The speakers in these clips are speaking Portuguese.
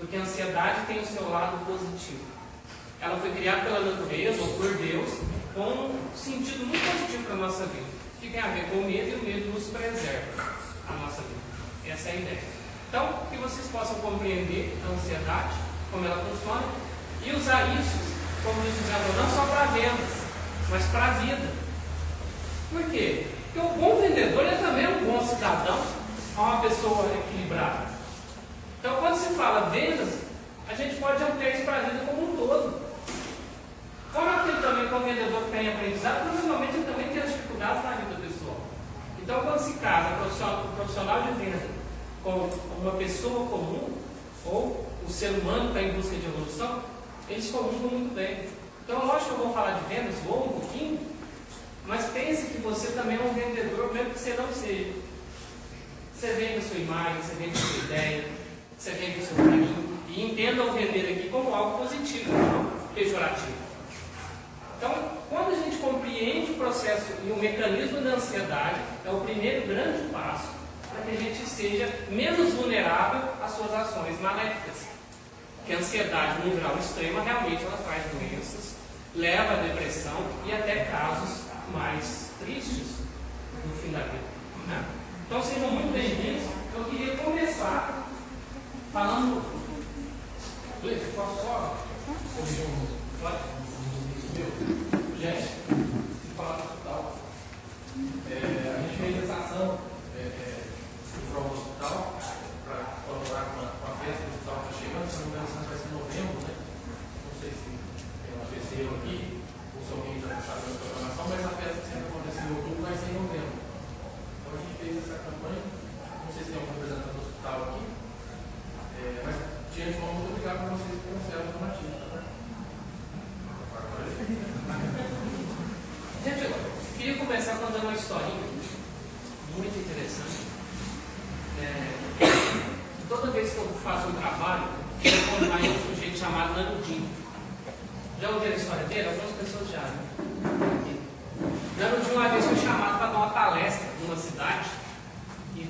Porque a ansiedade tem o seu lado positivo. Ela foi criada pela natureza, ou por Deus, com um sentido muito positivo para a nossa vida. Que tem a ver com o medo, e o medo nos preserva a nossa vida. Essa é a ideia. Então, que vocês possam compreender a ansiedade, como ela funciona, e usar isso, como nós dizemos, não só para vendas, mas para a vida. Por quê? Porque o bom vendedor ele também é um bom cidadão, é uma pessoa equilibrada. Então, quando se fala vendas, a gente pode ampliar isso para a vida como um todo. Como aquele também, como vendedor que tem aprendizado, provavelmente ele também tem as dificuldades na vida pessoal. Então, quando se casa o profissional de venda com uma pessoa comum, ou o ser humano que está em busca de evolução, eles comungam muito bem. Então, lógico que eu vou falar de vendas, vou um pouquinho, mas pense que você também é um vendedor, mesmo que você não seja. Você vende a sua imagem, você vende a sua ideia, você vende o seu carinho, E entenda o vender aqui como algo positivo, não pejorativo. Então, quando a gente compreende o processo e o mecanismo da ansiedade, é o primeiro grande passo para que a gente seja menos vulnerável às suas ações maléficas. Porque a ansiedade, no grau extremo, realmente ela traz doenças, leva à depressão e até casos mais tristes no fim da vida, né? Então, sejam muito bem-vindos. Eu queria começar falando... Posso só corrigir gente, se falar do hospital, a gente fez essa ação para o hospital para colaborar com a festa do hospital que está chegando. Se não me engano, vai ser em novembro, né? Não sei se tem uma festa aqui ou se alguém já sabe da programação, mas a festa que sempre acontece em outubro vai ser em novembro. Então a gente fez essa campanha. Não sei se tem algum representante do hospital aqui, mas de antemão, muito obrigado por vocês que trouxeram a normativa. Gente, eu queria começar contando uma historinha muito interessante. Toda vez que eu faço um trabalho, eu acompanho um sujeito chamado Nanudinho. Já ouviram a história dele? Algumas pessoas já, né? Nanudinho, uma vez foi chamado para dar uma palestra numa cidade e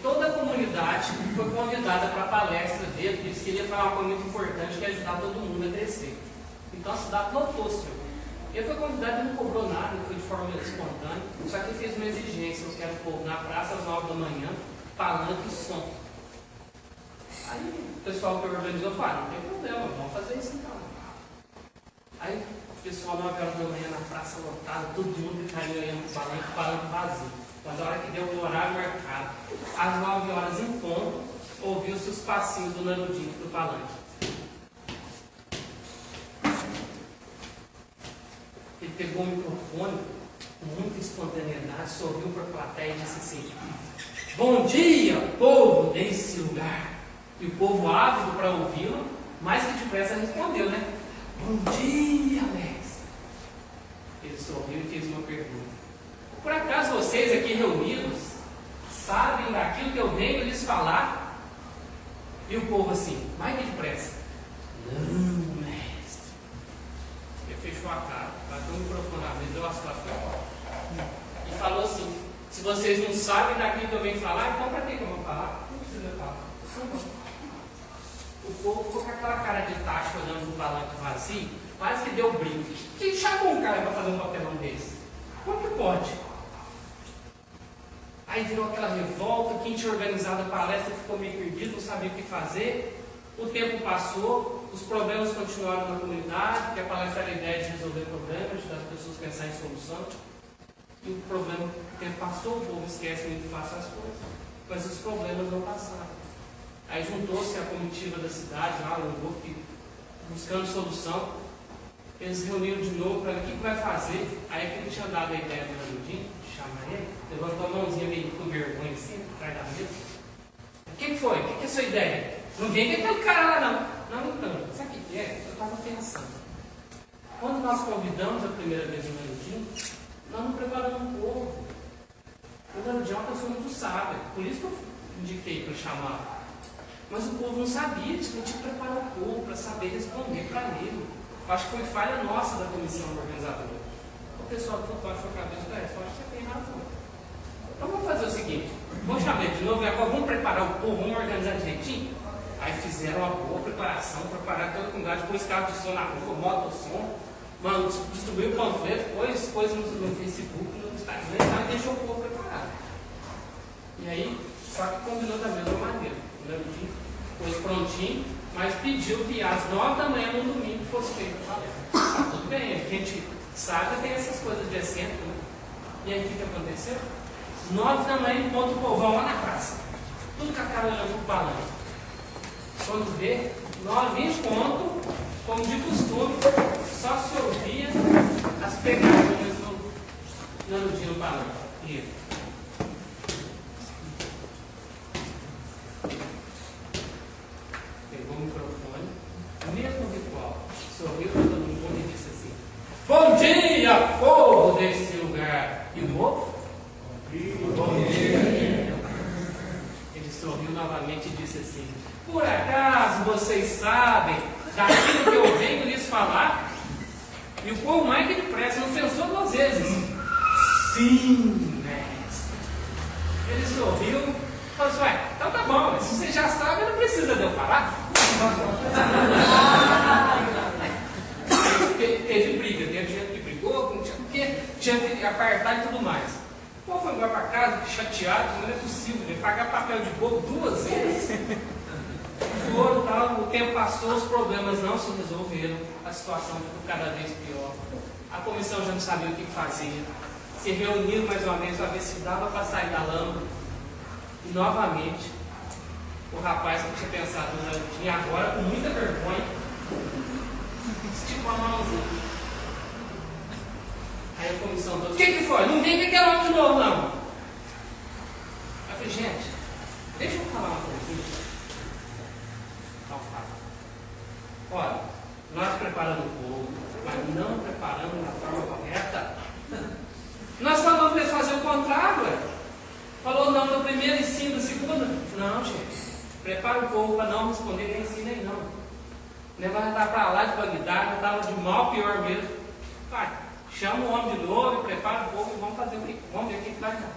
toda a comunidade foi convidada para a palestra dele, porque ele queria falar uma coisa muito importante, que é ajudar todo mundo a crescer. Então a cidade lotou-se. Ele foi convidado e não cobrou nada, ele foi de forma espontânea, só que ele fez uma exigência: eu quero o povo na praça às 9 da manhã, palanque e som. Aí o pessoal que organizou falou: não tem problema, vamos fazer isso então. Aí o pessoal 9 horas da manhã na praça lotada, todo mundo ficaria olhando para o palanque vazio. Mas a hora que deu o horário marcado, às 9 horas em ponto, ouviu-se os passinhos do Nanudinho do palanque. Ele pegou o microfone com muita espontaneidade, sorriu para a plateia e disse assim: bom dia, povo desse lugar. E o povo ávido para ouvi-lo, mais que depressa respondeu, né? Bom dia, mestre. Ele sorriu e fez uma pergunta: por acaso vocês aqui reunidos sabem daquilo que eu venho lhes falar? E o povo assim, mais que depressa: não, mestre. Ele fechou a cara, bateu o microfone na mesa, deu as costas e falou assim: se vocês não sabem daquilo que eu venho falar, então para que eu vou falar? Não precisa falar. O povo ficou com aquela cara de tacho olhando para o palanque vazio, quase que deu brinco. Quem chamou um cara para fazer um papelão desse? Como que pode? Aí virou aquela revolta, quem tinha organizado a palestra ficou meio perdido, não sabia o que fazer. O tempo passou, os problemas continuaram na comunidade, porque a palestra era a ideia de resolver problemas, das pessoas pensarem em solução. E o problema, o tempo passou, o povo esquece muito fácil as coisas, mas os problemas não passaram. Aí juntou-se a comitiva da cidade, lá, um grupo buscando solução. Eles reuniram de novo para ver o que vai fazer. Aí aquele tinha dado a ideia do Nanudinho, de chamar ele, levantou a mãozinha meio com vergonha assim, atrás da mesa. O que foi? O que é a sua ideia? Não vem com aquele cara lá não. Não, então, sabe o que é? Eu estava pensando. Quando nós convidamos a primeira vez o Nanudinho, nós não preparamos o povo. O Nanudinho é uma pessoa muito sábia, por isso que eu indiquei para chamar. Mas o povo não sabia, a gente tinha que preparar o povo para saber responder para ele. Eu acho que foi falha nossa da comissão organizadora. O pessoal que baixou a cabeça, eu acho que você tem razão. Então vamos fazer o seguinte: vamos chamar ele de novo e agora vamos preparar o povo, vamos organizar direitinho. Aí fizeram uma boa preparação, prepararam toda a comunidade, pôs carro de som na rua, moto-som, distribuiu panfleto, pôs coisas no Facebook, no Instagram e deixou o povo preparado. E aí, só que combinou da mesma maneira. O Nanudinho pôs prontinho, mas pediu que às 9 da manhã no domingo fosse feito a palestra. Tá tudo bem, a gente sabe que tem essas coisas de excêntrico, né? E aí o que aconteceu? 9 da manhã em ponto, o povão lá na praça. Tudo com a cara olhando pro palanque. Quando vê, 9 em ponto, como de costume, só se ouvia as pegadinhas no Nanudinho no palanque. E pegou o microfone, o mesmo ritual, sorriu para todo mundo e disse assim: bom dia, povo desse lugar. E o povo? Bom dia. Ele sorriu novamente e disse assim: Por acaso vocês sabem daquilo que eu venho lhes falar? E o povo mais que depressa não pensou duas vezes. Sim, mestre. Ele sorriu e falou assim: ué, então tá bom, mas se você já sabe, não precisa de eu falar. Teve briga, teve gente que brigou, porque tinha que apartar e tudo mais. O povo foi embora para casa, chateado, não é possível, né? Pagar papel de bobo 2 vezes. Foram, tal, o tempo passou, os problemas não se resolveram, a situação ficou cada vez pior. A comissão já não sabia o que fazer. Se reuniram mais uma vez para ver se dava para sair da lama. E novamente, o rapaz que tinha pensado no jardim, agora com muita vergonha, esticou a mãozinha. Aí a comissão toda: o que foi? Não vem com aquele homem de novo, não. Eu falei: gente, deixa eu falar uma coisinha. Não fala. Olha, nós preparamos o povo, mas não preparamos da forma correta. Nós falamos para eles fazer o contrário, ué. Falou não no primeiro, ensino no segundo. Não, gente. Prepara o povo para não responder nem sim nem não. O negócio já está para lá de Bagdá, já estava de mal pior mesmo. Vai, chama o homem de novo, prepara o povo e vamos fazer o que? Vamos ver o que vai dar.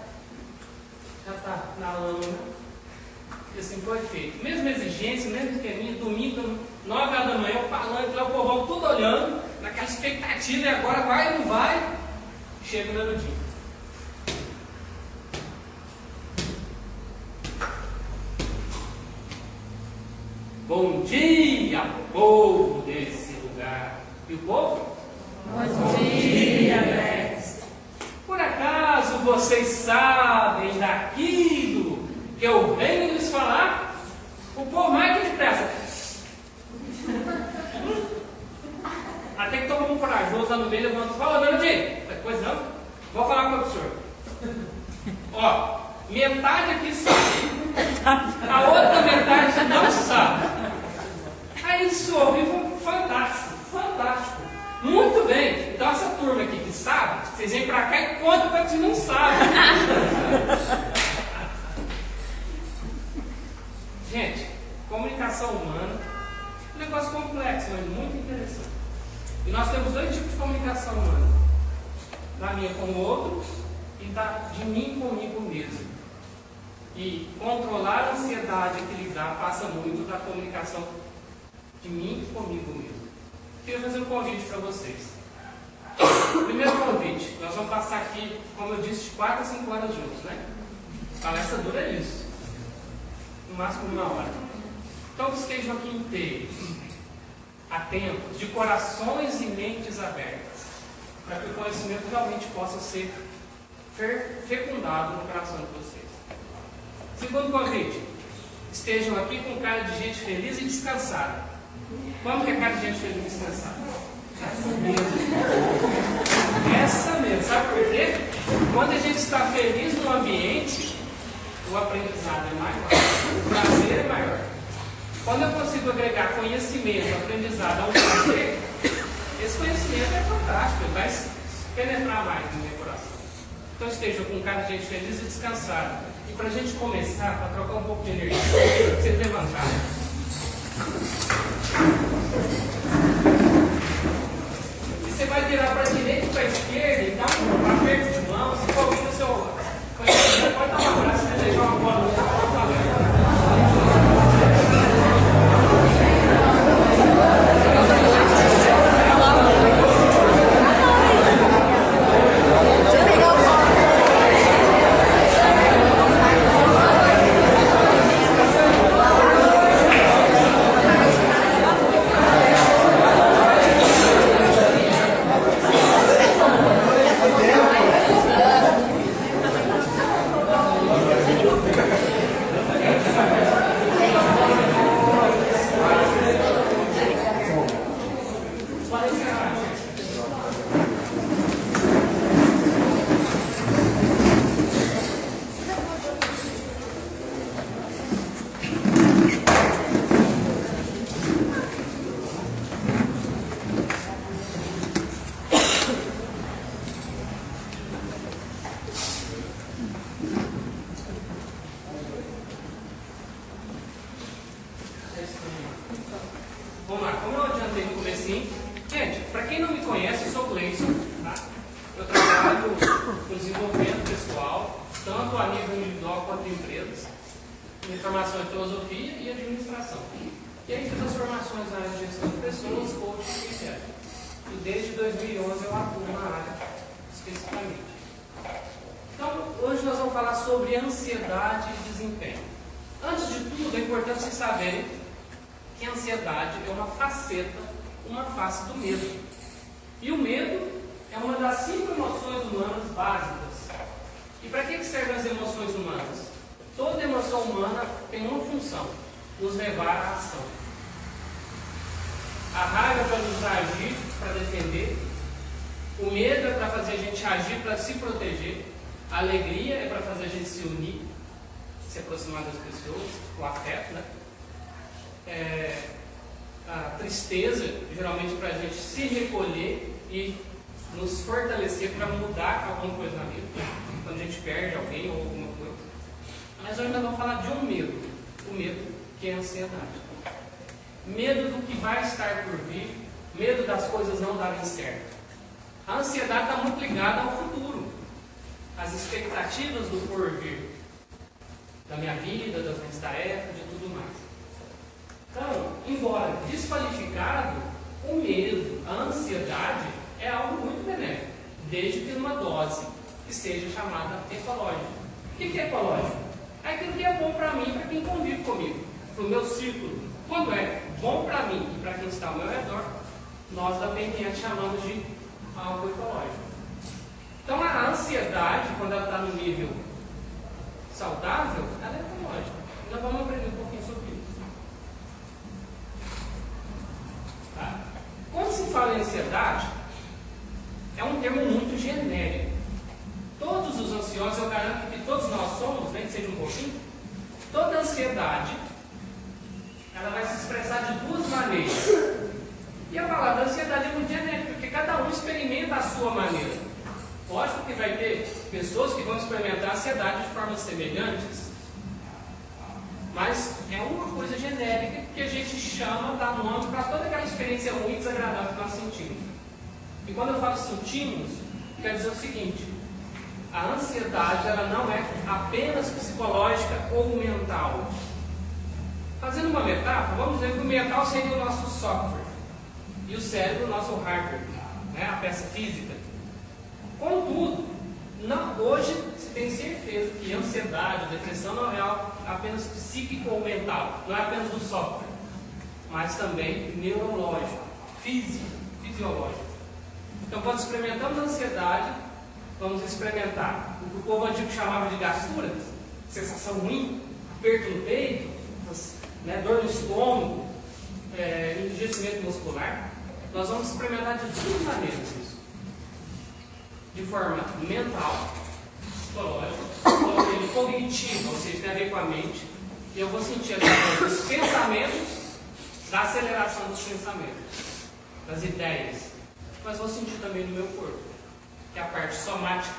Já está na lama, né? E assim foi feito. Mesma exigência, mesmo esqueminha, domingo, 9 horas da manhã, o palanque lá, o povão tudo olhando, naquela expectativa, e agora vai ou não vai? Chega no dia. Bom dia, povo desse lugar. E o povo? Bom dia, mestre. Por acaso vocês sabem daquilo que eu venho lhes falar? O povo mais que depressa. Até que todo mundo corajoso lá no meio levanta e fala: não, Dinho, pois não, vou falar com o senhor. Ó, metade aqui sabe, a outra metade não sabe. Aí ele sorriu, fantástico, fantástico. Muito bem, então essa turma aqui que sabe, vocês vêm pra cá e contam para quem não sabe. Gente, comunicação humana é um negócio complexo, mas muito interessante. E nós temos 2 tipos de comunicação humana: da minha com o outro e de mim comigo mesmo. E controlar a ansiedade e equilibrar passa muito da comunicação de mim comigo mesmo. Queria fazer um convite para vocês. Primeiro convite: nós vamos passar aqui, como eu disse, de 4 a 5 horas juntos, né? A palestra dura isso, no máximo 1 hora. Então que estejam aqui inteiros, atentos, de corações e mentes abertas, para que o conhecimento realmente possa ser fecundado no coração de vocês. Segundo convite: estejam aqui com cara de gente feliz e descansada. Como que é cara de gente feliz e descansada? Essa mesmo. Essa mesmo. Sabe por quê? Quando a gente está feliz no ambiente, o aprendizado é maior, o prazer é maior. Quando eu consigo agregar conhecimento, aprendizado ao prazer, esse conhecimento é fantástico, ele vai penetrar mais no meu coração. Então esteja com cara de gente feliz e descansada. E para a gente começar, para trocar um pouco de energia, vocês levantarem. E você vai virar para a direita e para a esquerda, então um aperto de mão, se for alguém no seu conhecimento, pode dar um abraço e desejar uma boa noite. Vamos lá, como eu adiantei no comecinho, gente, para quem não me conhece, eu sou Gleison, tá? Eu trabalho com desenvolvimento pessoal, tanto a nível individual quanto em empresas, em formação em filosofia e administração. E aí fiz as formações na área de gestão de pessoas, coaching e etc. E desde 2011 eu atuo na área especificamente. Então, hoje nós vamos falar sobre ansiedade e desempenho. Antes de tudo, é importante vocês saberem que a ansiedade é uma faceta, uma face do medo. E o medo é uma das 5 emoções humanas básicas. E para que servem as emoções humanas? Toda emoção humana tem uma função: nos levar à ação. A raiva é para nos agir, para defender. O medo é para fazer a gente agir, para se proteger. A alegria é para fazer a gente se unir, se aproximar das pessoas, o afeto, né? A tristeza, geralmente, para a gente se recolher e nos fortalecer para mudar alguma coisa na vida, quando a gente perde alguém ou alguma coisa. Mas hoje nós vamos falar de um medo, o medo que é a ansiedade. Medo do que vai estar por vir, medo das coisas não darem certo. A ansiedade está muito ligada ao futuro, às expectativas do porvir, da minha vida, das minhas tarefas, de tudo mais. Então, embora desqualificado, o medo, a ansiedade é algo muito benéfico, desde que numa dose que seja chamada ecológica. O que é ecológico? É aquilo que é bom para mim e para quem convive comigo, para o meu círculo. Quando é bom para mim e para quem está ao meu redor, nós da PNL chamamos de algo ecológico. Então a ansiedade, quando ela está no nível saudável, ela é ecológica. Nós vamos aprender um pouquinho sobre isso. Tá? Quando se fala em ansiedade, é um termo muito genérico. Todos os ansiosos, eu garanto que todos nós somos, nem que seja um pouquinho, toda ansiedade, ela vai se expressar de 2 maneiras. E a palavra ansiedade é muito genérica, porque cada um experimenta a sua maneira. Lógico que vai ter pessoas que vão experimentar a ansiedade de formas semelhantes, mas é uma coisa genérica que a gente chama, dá nome para toda aquela experiência ruim e desagradável que nós sentimos. E quando eu falo sentimos, quer dizer o seguinte: a ansiedade ela não é apenas psicológica ou mental. Fazendo uma metáfora, vamos dizer que o mental seria o nosso software e o cérebro o nosso hardware, né? A peça física. Contudo, hoje se tem certeza que ansiedade, depressão não é algo apenas psíquico ou mental, não é apenas do software, mas também neurológico, físico, fisiológico. Então, quando experimentamos a ansiedade, vamos experimentar o que o povo antigo chamava de gastura, sensação ruim, aperto no peito, né, dor no estômago, enrijecimento muscular. Nós vamos experimentar de 2 maneiras isso. De forma mental, psicológica, cognitiva, ou seja, tem a ver com a mente, e eu vou sentir os pensamentos, da aceleração dos pensamentos, das ideias, mas vou sentir também no meu corpo, que é a parte somática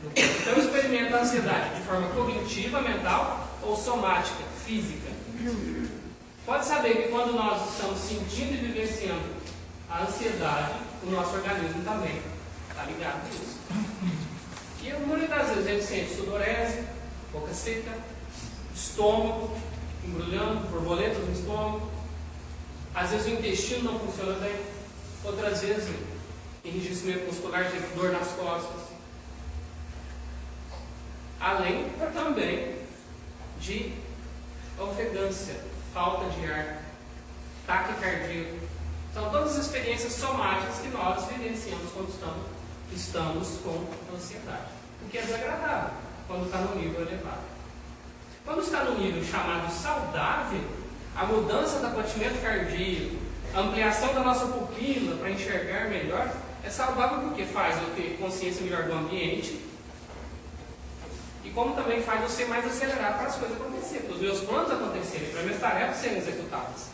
do corpo. Então eu experimento a ansiedade de forma cognitiva, mental, ou somática, física. Pode saber que quando nós estamos sentindo e vivenciando a ansiedade, o nosso organismo também está ligado nisso. E muitas das vezes a gente sente sudorese, boca seca, estômago embrulhando, borboletas no estômago. Às vezes o intestino não funciona bem. Outras vezes enrijecimento muscular, dor nas costas. Além também de ofegância, falta de ar, taquicardia. São todas as experiências somáticas que nós vivenciamos quando estamos com ansiedade. O que é desagradável quando está no nível elevado. Quando está no nível chamado saudável, a mudança do batimento cardíaco, a ampliação da nossa pupila para enxergar melhor, é saudável porque faz eu ter consciência melhor do ambiente e como também faz eu ser mais acelerado para as coisas acontecerem, para os meus planos acontecerem, para as minhas tarefas serem executadas.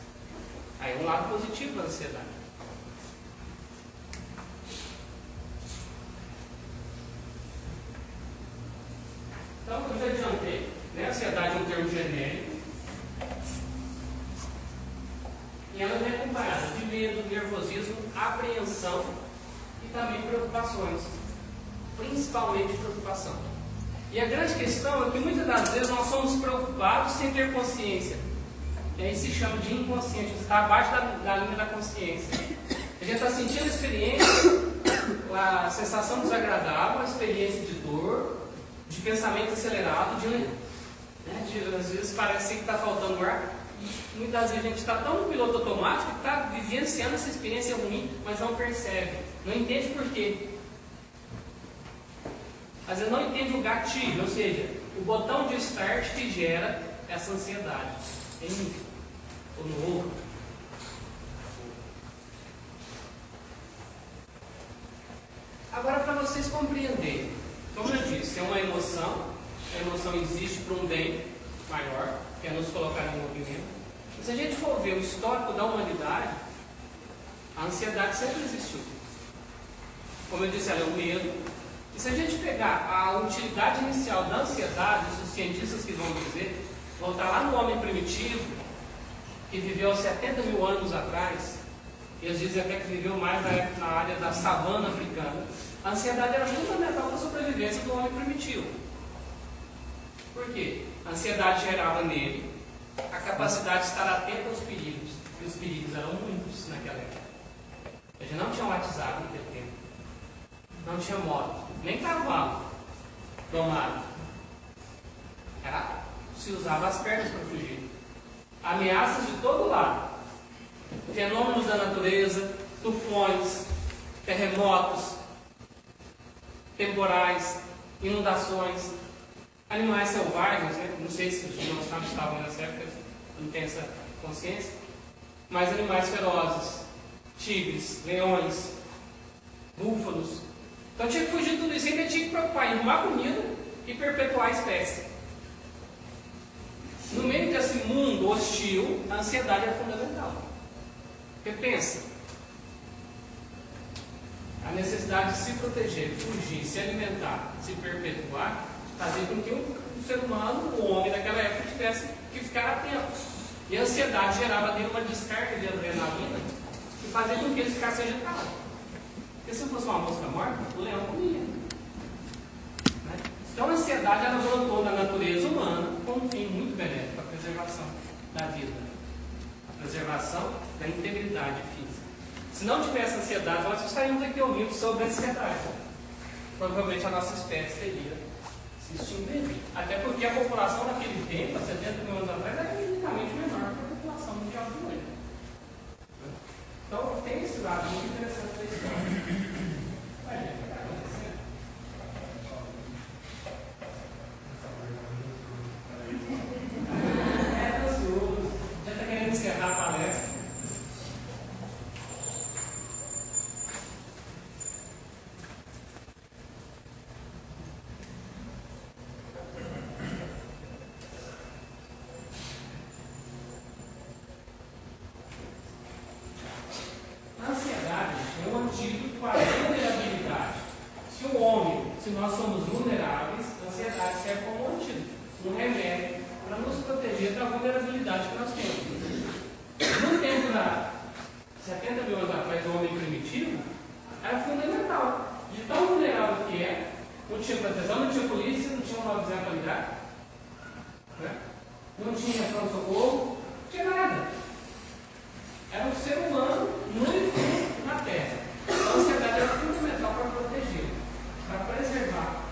Aí é um lado positivo da ansiedade. Então, eu já adiantei, né? Ansiedade é um termo genérico. E ela vem acompanhada de medo, nervosismo, apreensão e também preocupações. Principalmente preocupação. E a grande questão é que muitas das vezes nós somos preocupados sem ter consciência. E aí se chama de inconsciente, você está abaixo da linha da consciência. A gente está sentindo a experiência, a sensação desagradável, a experiência de dor, de pensamento acelerado, às vezes parece que está faltando ar. E muitas vezes a gente está tão no piloto automático que está vivenciando essa experiência ruim, mas não percebe, não entende por quê. Às vezes não entende o gatilho, ou seja, o botão de start que gera essa ansiedade em mim ou no outro. Agora, para vocês compreenderem, como eu disse, é uma emoção, a emoção existe para um bem maior, que é nos colocar em movimento. E se a gente for ver o histórico da humanidade, a ansiedade sempre existiu. Como eu disse, ela é o medo. E se a gente pegar a utilidade inicial da ansiedade, os cientistas que vão dizer, voltar lá no homem primitivo, que viveu há 70 mil anos atrás, e eles dizem até que viveu mais na área da savana africana, a ansiedade era fundamental para a sobrevivência do homem primitivo. Por quê? A ansiedade gerava nele a capacidade de estar atento aos perigos, e os perigos eram muitos naquela época. A gente não tinha WhatsApp naquele tempo, não tinha moto, nem cavalo domado. Se usava as pernas para fugir. Ameaças de todo lado. Fenômenos da natureza, tufões, terremotos, temporais, inundações, animais selvagens, né? Não sei se os dinossauros estavam nessa época, não tenho essa consciência, mas animais ferozes, tigres, leões, búfalos. Então tinha que fugir de tudo isso, ainda tinha que preocupar em arrumar comida e perpetuar a espécie. No meio desse mundo hostil, a ansiedade é fundamental. Porque pensa, a necessidade de se proteger, fugir, se alimentar, se perpetuar, fazia com que o ser humano, o homem daquela época, tivesse que ficar atento. E a ansiedade gerava nele uma descarga de adrenalina que fazia com que ele ficasse agitado. Porque se fosse uma mosca morta, o leão comia. Né? Então a ansiedade ela brotou na natureza humana com um fim muito benéfico, a preservação da vida, a preservação da integridade física. Se não tivesse ansiedade, nós estaríamos aqui ouvindo sobre a ansiedade. Provavelmente a nossa espécie teria se extinguido. Até porque a população naquele tempo, há 70 mil anos atrás, era infinitamente menor que a população mundial de hoje. Então tem esse lado muito interessante da história. Vai, gente, o que está acontecendo? Já está querendo encerrar a palestra. A ansiedade é um antídoto para a vulnerabilidade. Se nós somos vulneráveis, a ansiedade serve como um antídoto, um remédio para nos proteger da vulnerabilidade que nós temos. No tempo da 70 mil anos atrás do homem primitivo, era fundamental. De tão vulnerável que é, não tinha proteção, não tinha polícia, não tinha uma visão para lidar, né? Não tinha pronto-socorro, não tinha nada. Era um ser humano único na Terra. Então, a ansiedade era fundamental para proteger, para preservar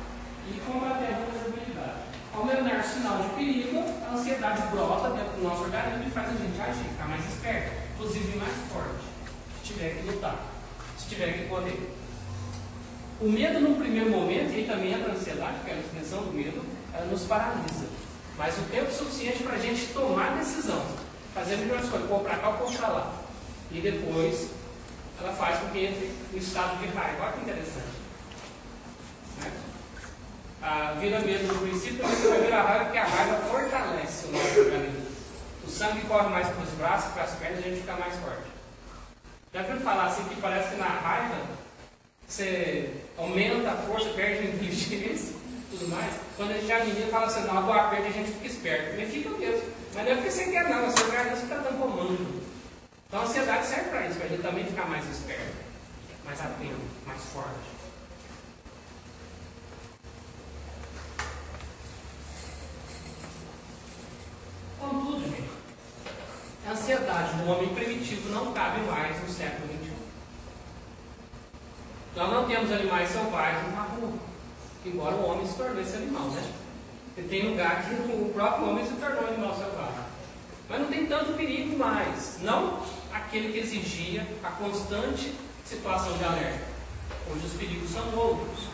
e combater a vulnerabilidade. Ao menor sinal de perigo, a ansiedade brota dentro do nosso organismo e faz a gente agir, ficar mais esperto, inclusive mais forte, se tiver que lutar, se tiver que correr. O medo, num primeiro momento, e aí também entra a ansiedade, que é a extensão do medo, ela nos paralisa. Mas o tempo suficiente para a gente tomar a decisão, fazer a melhor escolha, pôr para cá ou pôr para lá. E depois, ela faz com que entre no estado de raiva. Olha que interessante. Né? Vira medo no princípio, mas você vai virar raiva, porque a raiva fortalece o nosso organismo. O sangue corre mais para os braços, para as pernas, e a gente fica mais forte. Já viu falar assim que parece que na raiva você aumenta a força, perde a inteligência e tudo mais? Quando a gente já menina fala assim, não, agora perde, a gente fica esperto. Mas fica mesmo. Mas não é porque você quer não, o seu organismo está dando comando. Então a ansiedade serve para isso, para a gente também ficar mais esperto, mais atento, mais forte. Contudo, gente, a ansiedade do homem primitivo não cabe mais no século XXI. Nós não temos animais selvagens na rua, embora o homem se tornou esse animal, né? E tem lugar que o próprio homem se tornou animal selvagem. Mas não tem tanto perigo mais. Não aquele que exigia a constante situação de alerta. Hoje os perigos são outros.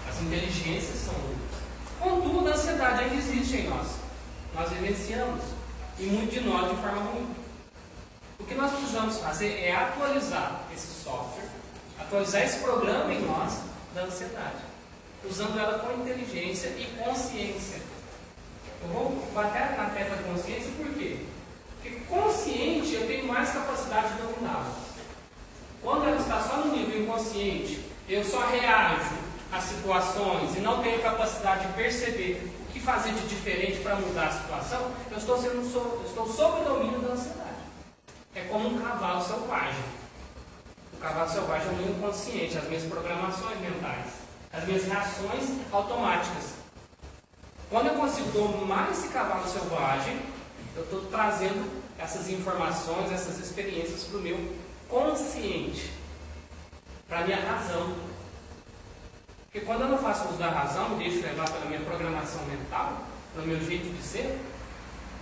As inteligências são outras. Contudo, a ansiedade ainda existe em nós. Nós vivenciamos. E muito de nós de forma ruim. O que nós precisamos fazer é atualizar esse software, atualizar esse programa em nós da ansiedade, usando ela com inteligência e consciência. Eu vou bater na tecla de consciência por quê? Porque consciente eu tenho mais capacidade de dominá-la. Quando ela está só no nível inconsciente, eu só reajo às situações e não tenho capacidade de perceber o que fazer de diferente para mudar a situação, eu estou sob o domínio da ansiedade. É como um cavalo selvagem. O cavalo selvagem é o meu inconsciente, as minhas programações mentais, as minhas reações automáticas. Quando eu consigo domar esse cavalo selvagem, eu estou trazendo essas informações, essas experiências para o meu consciente, para a minha razão. Porque quando eu não faço uso da razão, me deixo levar pela minha programação mental, pelo meu jeito de ser,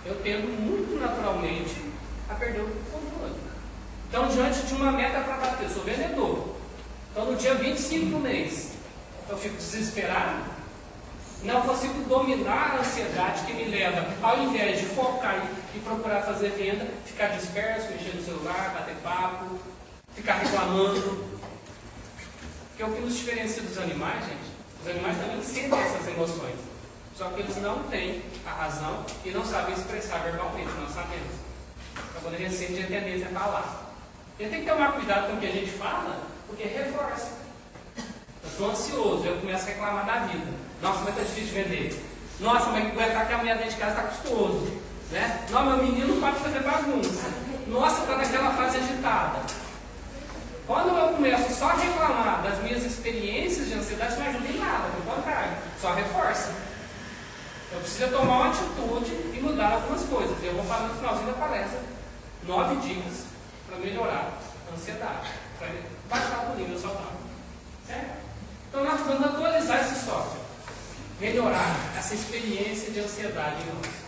eu tendo muito naturalmente a perder o controle. Então, diante de uma meta para bater, eu sou vendedor. Então, no dia 25 do mês, eu fico desesperado, não consigo dominar a ansiedade que me leva, ao invés de focar e procurar fazer venda, ficar disperso, mexer no celular, bater papo, ficar reclamando. Porque o que nos diferencia dos animais, gente, os animais também sentem essas emoções. Só que eles não têm a razão e não sabem expressar verbalmente, nós sabemos. Então, quando a gente sente, a tendência é falar. A gente tem que tomar cuidado com o que a gente fala, porque reforça. Eu estou ansioso, eu começo a reclamar da vida. Nossa, mas está difícil de vender. Nossa, mas aguentar que a mulher dentro de casa está custoso. Né? Não, meu menino não pode fazer bagunça. Nossa, está naquela fase agitada. Quando eu começo só a reclamar das minhas experiências de ansiedade, não ajuda em nada, pelo contrário, só reforça. Eu preciso tomar uma atitude e mudar algumas coisas. Eu vou falar no finalzinho da palestra 9 dicas para melhorar a ansiedade, para baixar o nível saudável. Certo? Então nós precisamos atualizar esse software, melhorar essa experiência de ansiedade em nós.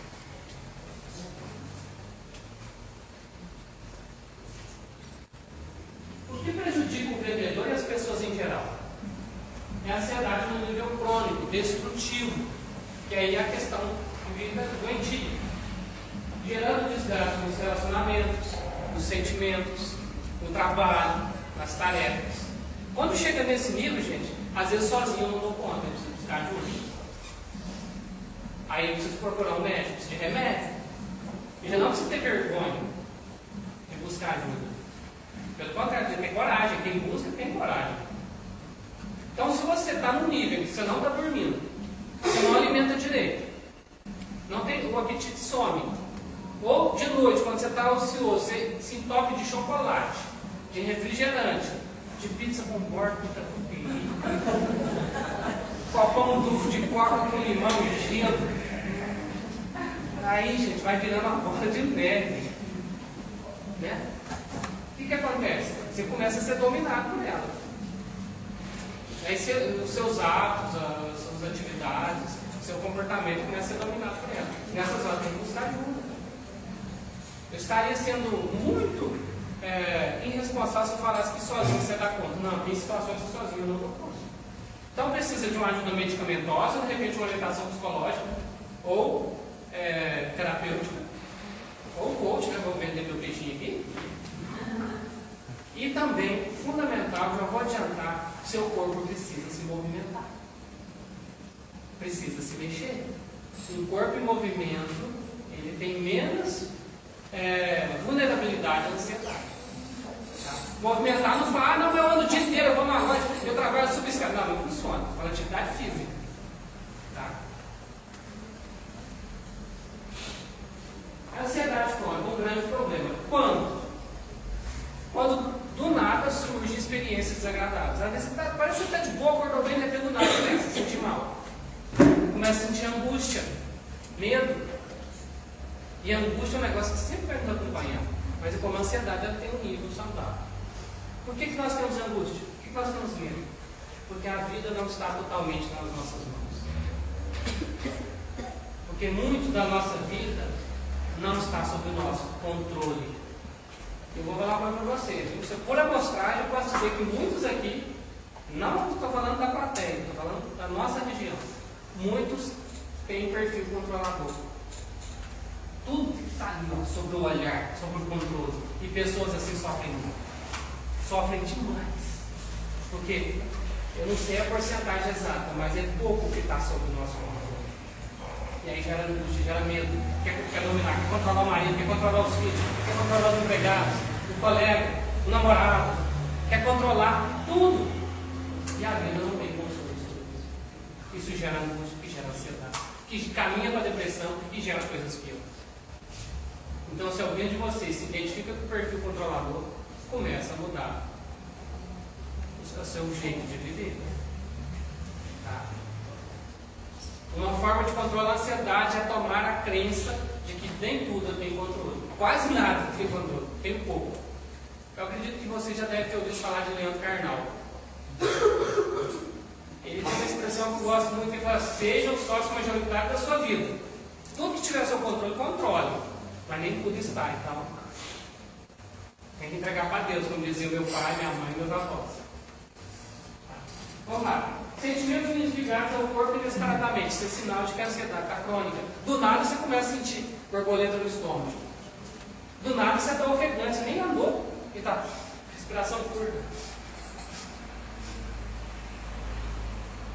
O que prejudica o vendedor e as pessoas em geral? É a ansiedade no nível crônico, destrutivo, que aí é a questão de vida doentia, gerando desgaste nos relacionamentos, nos sentimentos, no trabalho, nas tarefas. Quando chega nesse nível, gente, às vezes sozinho eu não dou conta, eu preciso buscar ajuda. Aí eu preciso procurar um médico, preciso de remédio. E já não precisa ter vergonha de buscar ajuda. Pelo contrário, você tem coragem. Quem busca tem coragem. Então, se você está num nível que você não está dormindo, você não alimenta direito, não tem, o apetite some, ou de noite, quando você está ocioso, você se entope de chocolate, de refrigerante, de pizza com borda, copão dufo de coca com limão e gelo. Aí, gente, vai virando uma bola de neve. Né? O que acontece? Você começa a ser dominado por ela. Aí os seus hábitos, as suas atividades, o seu comportamento começa a ser dominado por ela. Nessas horas tem que buscar ajuda. Eu estaria sendo muito irresponsável se eu falasse que sozinho você dá conta. Não, tem situações que sozinho eu não dou conta. Então precisa de uma ajuda medicamentosa, de repente uma orientação psicológica, ou terapêutica, ou coach, né? Vou vender meu peixinho aqui. E também, fundamental, já vou adiantar, seu corpo precisa se movimentar. Precisa se mexer. Um corpo em movimento, ele tem menos vulnerabilidade à ansiedade. Tá? Movimentar não fala, não, eu ando o dia inteiro, eu vou na loja, eu trabalho subescada. Não, não funciona. Fala atividade física. Tá? A ansiedade crônica é um grande problema. Quando? experiências desagradáveis. Às vezes parece que você está de boa, acordou bem, de repente do nada começa a sentir mal. Começa a sentir angústia, medo. E a angústia é um negócio que sempre vai nos acompanhar. Mas como a ansiedade ela tem um nível saudável. Por que nós temos angústia? Por que nós temos medo? Porque a vida não está totalmente nas nossas mãos. Porque muito da nossa vida não está sob o nosso controle. Eu vou falar para vocês. Se por amostragem, eu posso dizer que muitos aqui, não estou falando da plateia, estou falando da nossa região, muitos têm perfil controlador. Tudo que está ali, ó, sobre o olhar, sobre o controle. E pessoas assim sofrem muito. Sofrem demais. Porque eu não sei a porcentagem exata, mas é pouco que está sob o nosso controle. E aí gera angústia, gera medo. Quer dominar, quer controlar o marido, quer controlar os filhos, quer controlar os empregados, o colega, o namorado. Quer controlar tudo. E a vida não tem consolo sobre isso. Isso gera angústia, que gera ansiedade, que caminha para a depressão e gera coisas piores. Então, se alguém de vocês se identifica com o perfil controlador, começa a mudar o seu jeito de viver. Tá? Uma forma de controlar a ansiedade é tomar a crença de que nem tudo eu tenho controle. Quase nada tem controle, tem pouco. Eu acredito que você já deve ter ouvido falar de Leandro Carnal. Ele tem uma expressão que eu gosto muito, que fala: seja o sócio majoritário da sua vida. Tudo que tiver seu controle, controle. Mas nem tudo está, então tem que entregar para Deus, como dizia meu pai, minha mãe e meus avós. Vamos lá. Sentimentos ligados ao corpo inesperadamente. Isso é sinal de que a ansiedade está crônica. Do nada você começa a sentir borboleta no estômago. Do nada você está ofegante, você nem andou. E está respiração curta.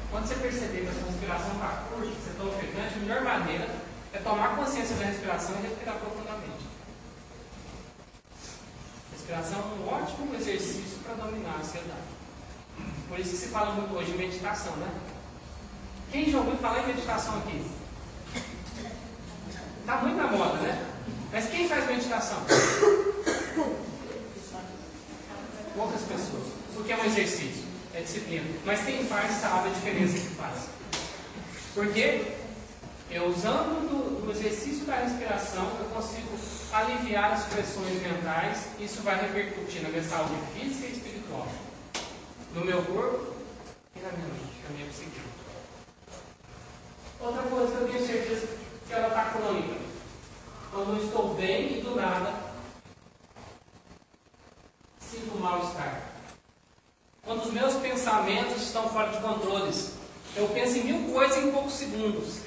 Quando você perceber que a sua respiração está curta, você está ofegante, a melhor maneira é tomar consciência da respiração e respirar profundamente. Respiração é um ótimo exercício para dominar a ansiedade. Por isso que se fala muito hoje em meditação, né? Quem já ouviu falar em meditação aqui? Está muito na moda, né? Mas quem faz meditação? Poucas pessoas. Porque é um exercício, é disciplina. Mas quem faz sabe a diferença que faz. Por quê? Eu, usando do exercício da respiração, eu consigo aliviar as pressões mentais. Isso vai repercutir na minha saúde física e espiritual, no meu corpo e na minha mente, na minha psique. Outra coisa que eu tenho certeza que ela está crônica. Quando eu estou bem e do nada sinto mal-estar. Quando os meus pensamentos estão fora de controles. Eu penso em 1000 coisas em poucos segundos.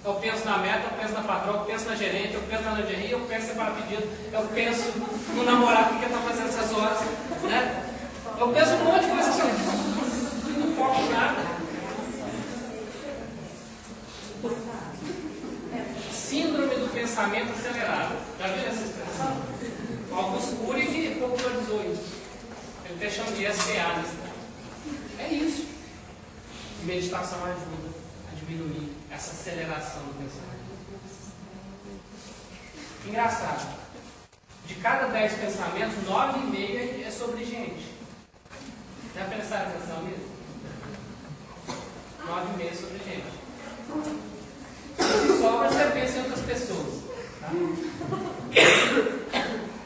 Eu penso na meta, eu penso na patroa, eu penso na gerente, eu penso na lingerie, eu penso em separar pedido, eu penso no namorado que está fazendo essas horas, né? Eu penso um monte de coisa assim, não foco em nada. Síndrome do pensamento acelerado. Já viu essa expressão? Augusto Cury popularizou isso. Ele até chama de SPA. É isso. Meditação ajuda a diminuir essa aceleração do pensamento. Engraçado. De cada 10 pensamentos, 9,5 é sobre gente. Já pensaram atenção nisso? 9,5 é sobre gente. Se sobra, você pensa em outras pessoas. Tá?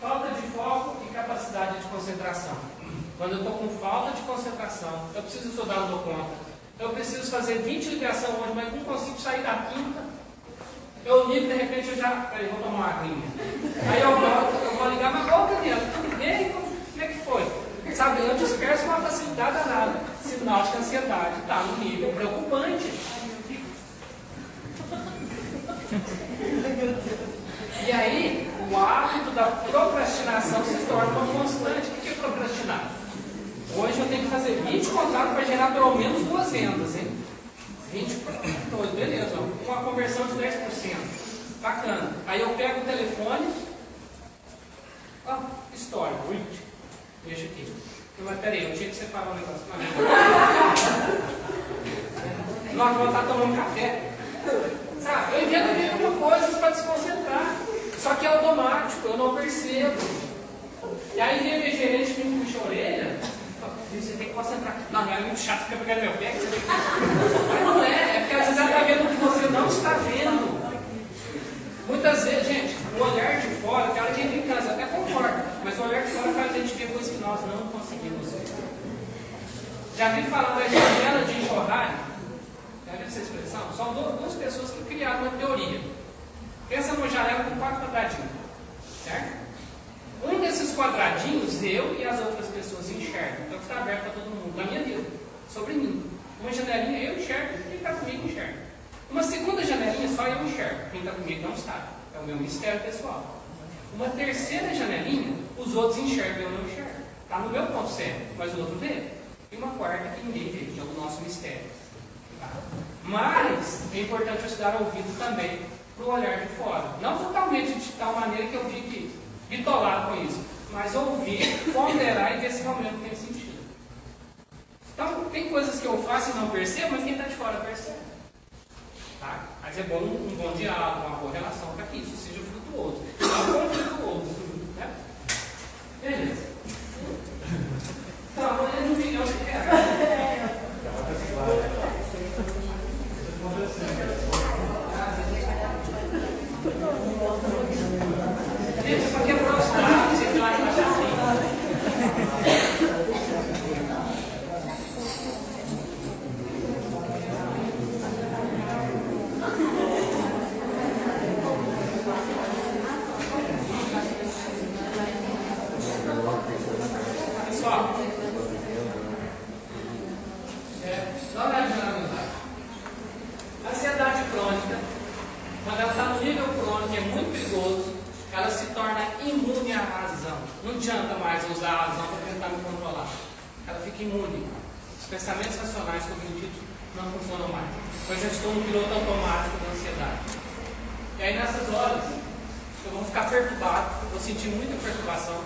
Falta de foco e capacidade de concentração. Quando eu estou com falta de concentração, eu preciso estudar, não dou conta. Eu preciso fazer 20 ligações hoje, mas não consigo sair da quinta. Eu ligo, de repente eu já... Peraí, vou tomar uma aguinha. Aí eu vou ligar, mas qual que é? Tudo bem? Como é que foi? Sabe, eu disperso uma facilidade danada. Sinal de que a ansiedade está no nível preocupante. E aí, o hábito da procrastinação se torna uma constante. O que é procrastinar? Hoje eu tenho que fazer 20 contratos para gerar pelo menos 2 vendas, hein? 20 contratos, beleza, uma conversão de 10%. Bacana. Aí eu pego o telefone, história, deixa aqui. Mas peraí, eu tinha que separar um negócio para mim. Nós vamos estar tomando café. Sabe, eu invento alguma coisa para desconcentrar. Só que é automático, eu não percebo. E aí vem a gerente que me puxa a orelha, você tem que concentrar. Não, é muito chato ficar pegando meu pé. Mas não é porque às vezes ela está vendo o que você não está vendo. Muitas vezes, gente, o olhar de fora, cara, quem tem casa até concorda, mas o olhar de fora faz a gente ver coisas que nós não conseguimos ver. Já vi falar da janela de enxurralho? Já viu essa expressão? São duas pessoas que criaram uma teoria. Pensa numa janela com 4 quadradinhos, certo? Um desses quadradinhos, eu e as outras pessoas enxergam. Então está aberto para todo mundo, na minha vida, sobre mim. Uma janelinha eu enxergo, quem está comigo enxerga. Uma segunda janelinha só eu enxergo, quem está comigo não está. É o meu mistério pessoal. Uma terceira janelinha, os outros enxergam e eu não enxergo. Está no meu ponto cego, mas o outro vê. E uma quarta que ninguém vê, que é o nosso mistério. Tá? Mas é importante eu estudar ouvido também para o olhar de fora. Não totalmente de tal maneira que eu fique bitolado com isso, mas ouvir, ponderar e ver se realmente tem sentido. Então, tem coisas que eu faço e não percebo, mas quem está de fora percebe. Tá? Mas é bom um bom diálogo, uma boa relação para que isso seja frutuoso. Não conflituoso. Né? Beleza. Então, amanhã no milhão de reais. Gente, isso aqui é próximo, você vai lá pessoal, dá uma olhada na verdade. Ansiedade crônica, quando ela está no nível crônico, é muito perigoso, ela se torna imune à razão. Não adianta mais usar a razão para tentar me controlar. Ela fica imune. Os pensamentos racionais cognitivos não funcionam mais. Pois eu estou no piloto automático da ansiedade. E aí nessas horas, eu vou ficar perturbado, vou sentir muita perturbação,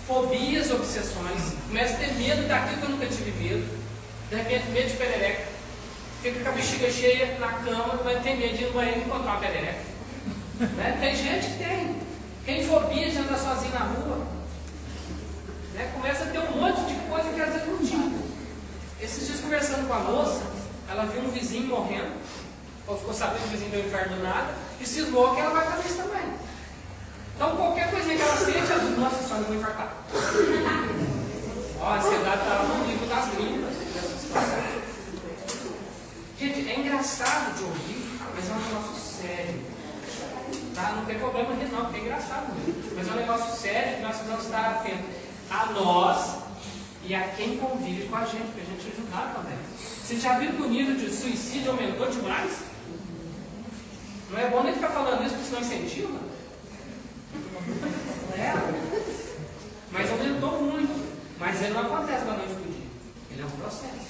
fobias, obsessões, começo a ter medo daquilo que eu nunca tive medo, de repente medo de perereca, fica com a bexiga cheia na cama, vai ter medo de ir no banheiro e encontrar uma perereca. Né? Tem gente que tem. Tem fobia de andar sozinho na rua. Né? Começa a ter um monte de coisa que às vezes não tinha. Esses dias conversando com a moça, ela viu um vizinho morrendo, ou ficou sabendo que o vizinho deu infarto do nada, e cismou que ela vai fazer isso também. Então qualquer coisinha que ela sente, ela diz, nossa, só não vou infartar. Ó, a ansiedade está lá no livro das gringas dessa situação. Gente, é engraçado de ouvir, mas é um negócio sério. Tá? Não tem problema não, porque é engraçado mesmo. Mas é um negócio sério que nós precisamos estar atentos a nós e a quem convive com a gente, para a gente ajudar também. Você já viu que o nível de suicídio aumentou demais? Não é bom nem ficar falando isso, porque senão incentiva. É. Mas aumentou muito. Mas ele não acontece da noite para o dia. Ele é um processo.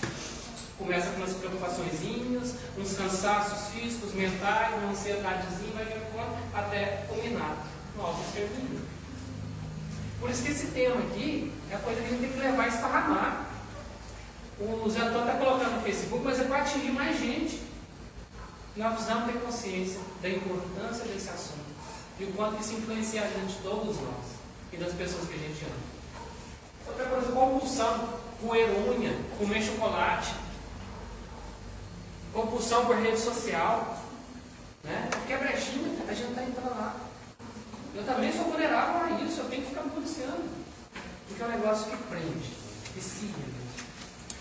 Começa com umas preocupaçõezinhas, uns cansaços físicos, mentais, uma ansiedadezinha, vai levando até culminar no autoextermínio. Por isso que esse tema aqui é a coisa que a gente tem que levar a esparramar. O Zé Antônio está colocando no Facebook, mas é para atingir mais gente. Nós precisamos ter consciência da importância desse assunto e o quanto isso influencia a gente, todos nós, e das pessoas que a gente ama. Outra coisa, compulsão, roer unha, comer chocolate, compulsão por rede social, né? Qualquer brechinha, a gente está entrando lá. Eu também sou vulnerável a isso, eu tenho que ficar me policiando, porque é um negócio que prende, vicia.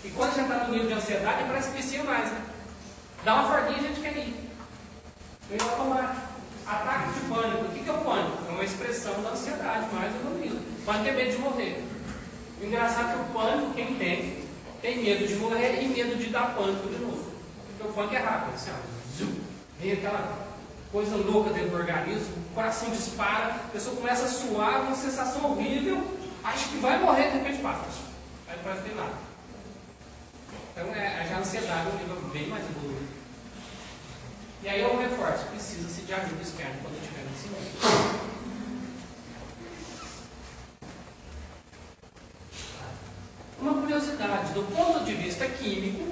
E quando a gente está no nível de ansiedade, parece que vicia mais, né? Dá uma folguinha e a gente quer ir. Meio automático. Ataque de pânico. O que é o pânico? É uma expressão da ansiedade, mais evoluída. Pânico é medo de morrer. O engraçado é que o pânico, quem tem medo de morrer e medo de dar pânico de novo. Porque o pânico é rápido, assim, ó. Vem aquela coisa louca dentro do organismo, o coração dispara, a pessoa começa a suar, uma sensação horrível, acha que vai morrer, de repente passa. Aí não parece que tem nada. Então a ansiedade é um nível bem mais evoluído. E aí eu reforço, precisa-se de ajuda externa quando estiver nesse nível. Uma curiosidade, do ponto de vista químico,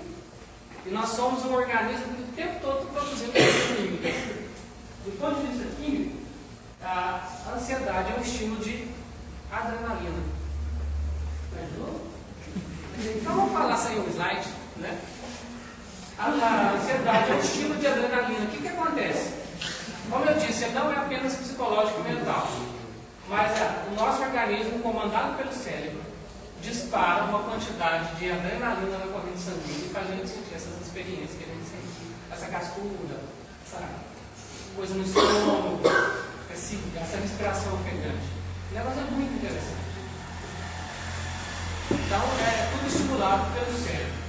e nós somos um organismo que o tempo todo produzindo química. Do ponto de vista químico, a ansiedade é um estímulo de Adrenalina. Então vamos falar sem o slide, né? A ansiedade é um estímulo de adrenalina. O que acontece? Como eu disse, não é apenas psicológico e mental, mas o nosso organismo, comandado pelo cérebro, dispara uma quantidade de adrenalina na corrente sanguínea e faz a gente sentir essas experiências que a gente sente. Essa gastura, essa coisa no estômago, essa respiração ofegante. O negócio é muito interessante. Então, é tudo estimulado pelo cérebro.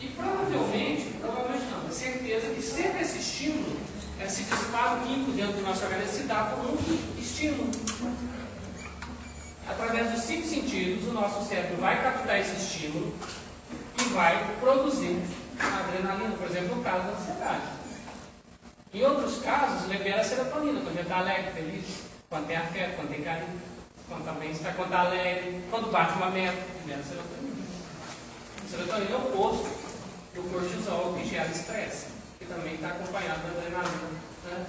E provavelmente não, é certeza que sempre esse estímulo, esse disparo químico dentro do nosso organismo se dá como um estímulo. Através dos 5 sentidos, o nosso cérebro vai captar esse estímulo e vai produzir a adrenalina, por exemplo, no caso da ansiedade. Em outros casos, libera a serotonina, quando a gente está alegre, feliz, quando tem afeto, quando tem carinho, quando está bem-estar, quando está alegre, quando bate uma meta, libera a serotonina. A serotonina é o oposto do cortisol, que gera estresse, que também está acompanhado da adrenalina, né?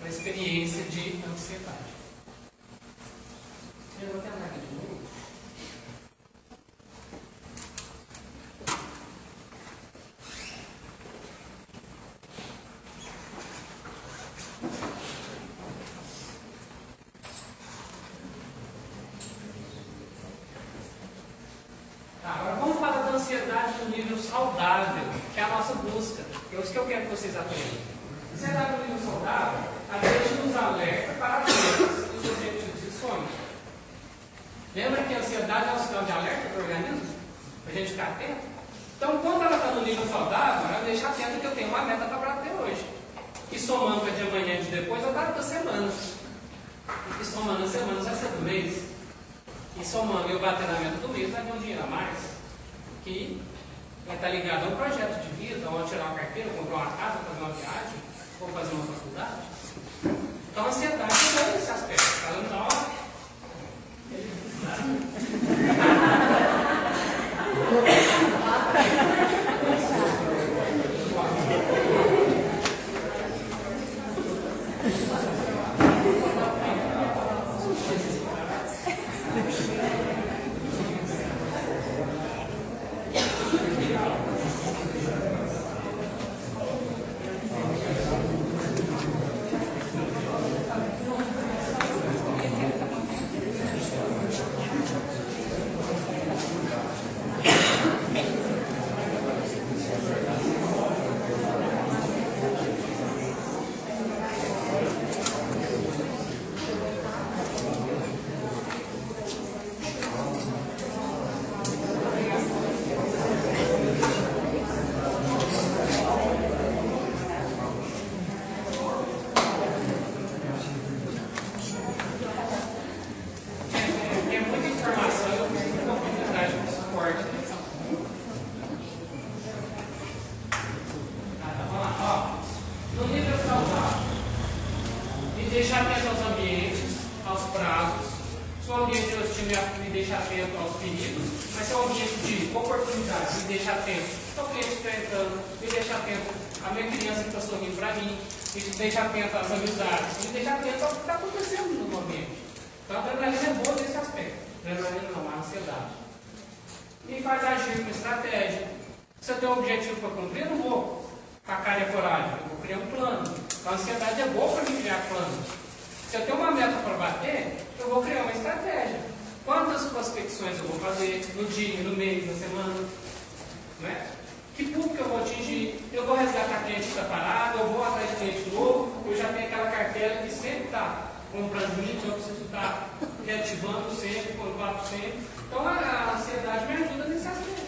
Na experiência de ansiedade. Eu vou tentar aqui de novo. Agora vamos falar da ansiedade no nível saudável, que é a nossa busca. É isso que eu quero que vocês aprendam. Ansiedade no nível saudável, a gente nos alerta para as metas e os objetivos e sonhos. Lembra que a ansiedade é um sinal de alerta para o organismo? Para a gente ficar atento? Então, quando ela está no nível saudável, ela deixa atento que eu tenho uma meta para bater hoje. E somando com a de amanhã e de depois, eu bato das semanas. E somando as semanas vai ser do mês. E somando eu bater na meta do mês, vai ter um dinheiro a mais. Que vai estar ligado a um projeto de vida, ou a tirar uma carteira, ou comprar uma casa, fazer uma viagem, ou fazer uma faculdade. Então, a ansiedade é esse aspecto. Ela não dá deixa atento às amizades, me deixa atento ao que está acontecendo no ambiente. Então a adrenalina é boa nesse aspecto. Adrenalina não, a ansiedade. Me faz agir com estratégia. Se eu tenho um objetivo para cumprir, eu não vou com a cara e a coragem, eu vou criar um plano. Então a ansiedade é boa para mim criar planos. Se eu tenho uma meta para bater, eu vou criar uma estratégia. Quantas prospecções eu vou fazer no dia, no mês, na semana? Né? Que público eu vou atingir? Eu vou resgatar cliente que está parado, eu vou atrás de cliente novo, eu já tenho aquela carteira que sempre está comprando leads, eu preciso estar reativando sempre, contato sempre. Então a ansiedade me ajuda nesse aspecto.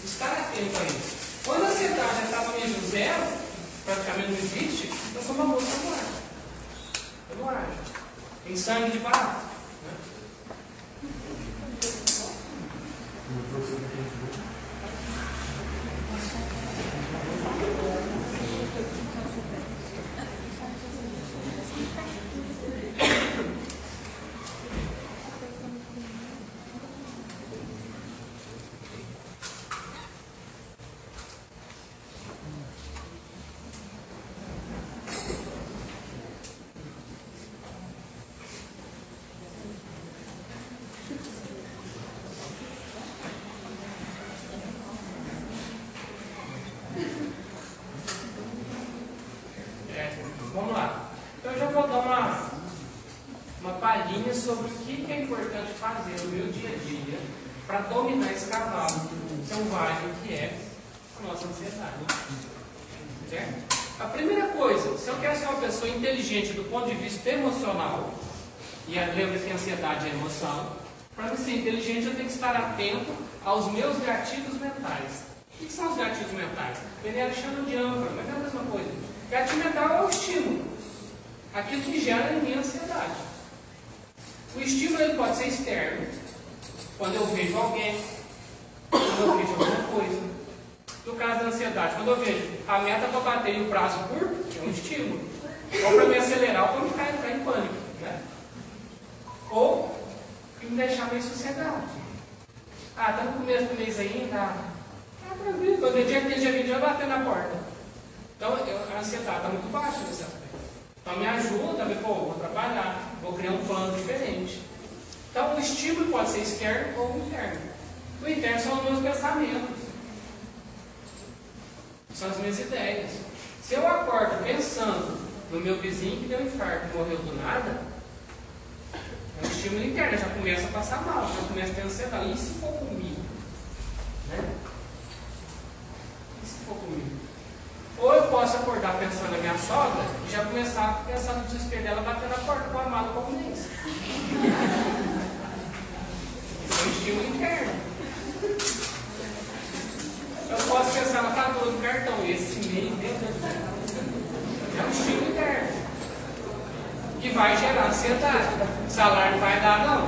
Estar atento a isso. Quando a ansiedade está no nível 0, praticamente não existe, eu sou uma moça que eu não ajo. Tem sangue de barato. eu já vou dar uma palhinha sobre o que é importante fazer no meu dia a dia para dominar esse cavalo selvagem que é a nossa ansiedade. Certo? A primeira coisa, se eu quero ser uma pessoa inteligente do ponto de vista emocional, e lembra que a ansiedade é emoção, para ser inteligente eu tenho que estar atento aos meus gatilhos mentais. O que são os gatilhos mentais? Ele chama de âncora, mas é a mesma coisa. Gatilho mental é o estímulo, aquilo que gera em mim ansiedade. O estímulo ele pode ser externo, quando eu vejo alguém, quando eu vejo alguma coisa. No caso da ansiedade, quando eu vejo a meta para bater e o prazo curto, é um estímulo. Ou para me acelerar, ou para me entrar em pânico. Né? Ou para me deixar meio sossegado. Ah, está no começo do mês ainda, tá tranquilo. Quando é dia que tem dia 20, vai bater na porta. Então, a ansiedade está muito baixa nesse aspecto. Então, me ajuda a ver, vou trabalhar, vou criar um plano diferente. Então, o estímulo pode ser externo ou interno. O interno são os meus pensamentos. São as minhas ideias. Se eu acordo pensando no meu vizinho que deu um infarto e morreu do nada, é um estímulo interno, já começa a passar mal, já começa a ter ansiedade. E se for comigo? Né? E se for comigo? Ou eu posso acordar pensando na minha sogra e já começar a pensar no desespero dela bater na porta com a mala comunista. Isso é um estímulo interno. Eu posso pensar na fatura do cartão, esse mês, é um estímulo interno, que vai gerar ansiedade. O salário não vai dar, não.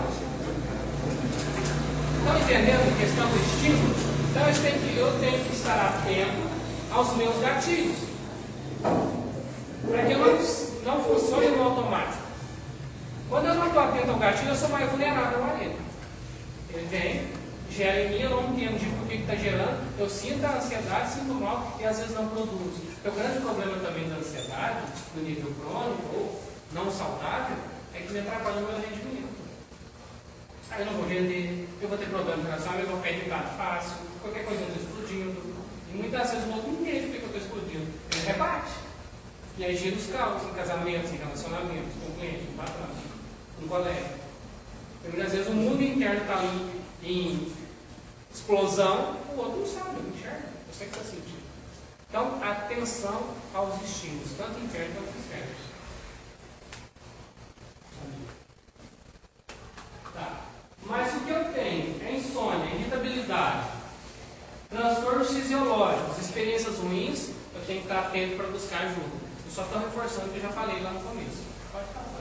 Estão entendendo a questão do estímulo? Então eu tenho que estar atento aos meus gatilhos, para que eu não funcione no automático. Quando eu não estou atento ao gatilho, eu sou mais vulnerável a ele. Ele vem, gera em mim, eu não entendo de por que está gerando, eu sinto a ansiedade, sinto mal e às vezes não produzo. O grande problema também da ansiedade, no nível crônico ou não saudável, é que me atrapalha o meu rendimento. Aí eu não vou render, eu vou ter problema em relação, eu vou ficar irritado fácil, qualquer coisa eu estou explodindo. E muitas vezes o outro não entende por que eu estou explodindo. Ele rebate. E aí gira os caos em casamentos, em relacionamentos, com o cliente, com o patrão, com o colega. E muitas vezes o mundo interno está ali em explosão, o outro não sabe, não enxerga. Eu sei que está sentindo. Então, atenção aos estímulos, tanto internos quanto externos. Tá. Mas o que eu tenho é insônia, irritabilidade, transtornos fisiológicos, experiências ruins, eu tenho que estar atento para buscar ajuda. Eu só estou reforçando o que eu já falei lá no começo. Pode passar.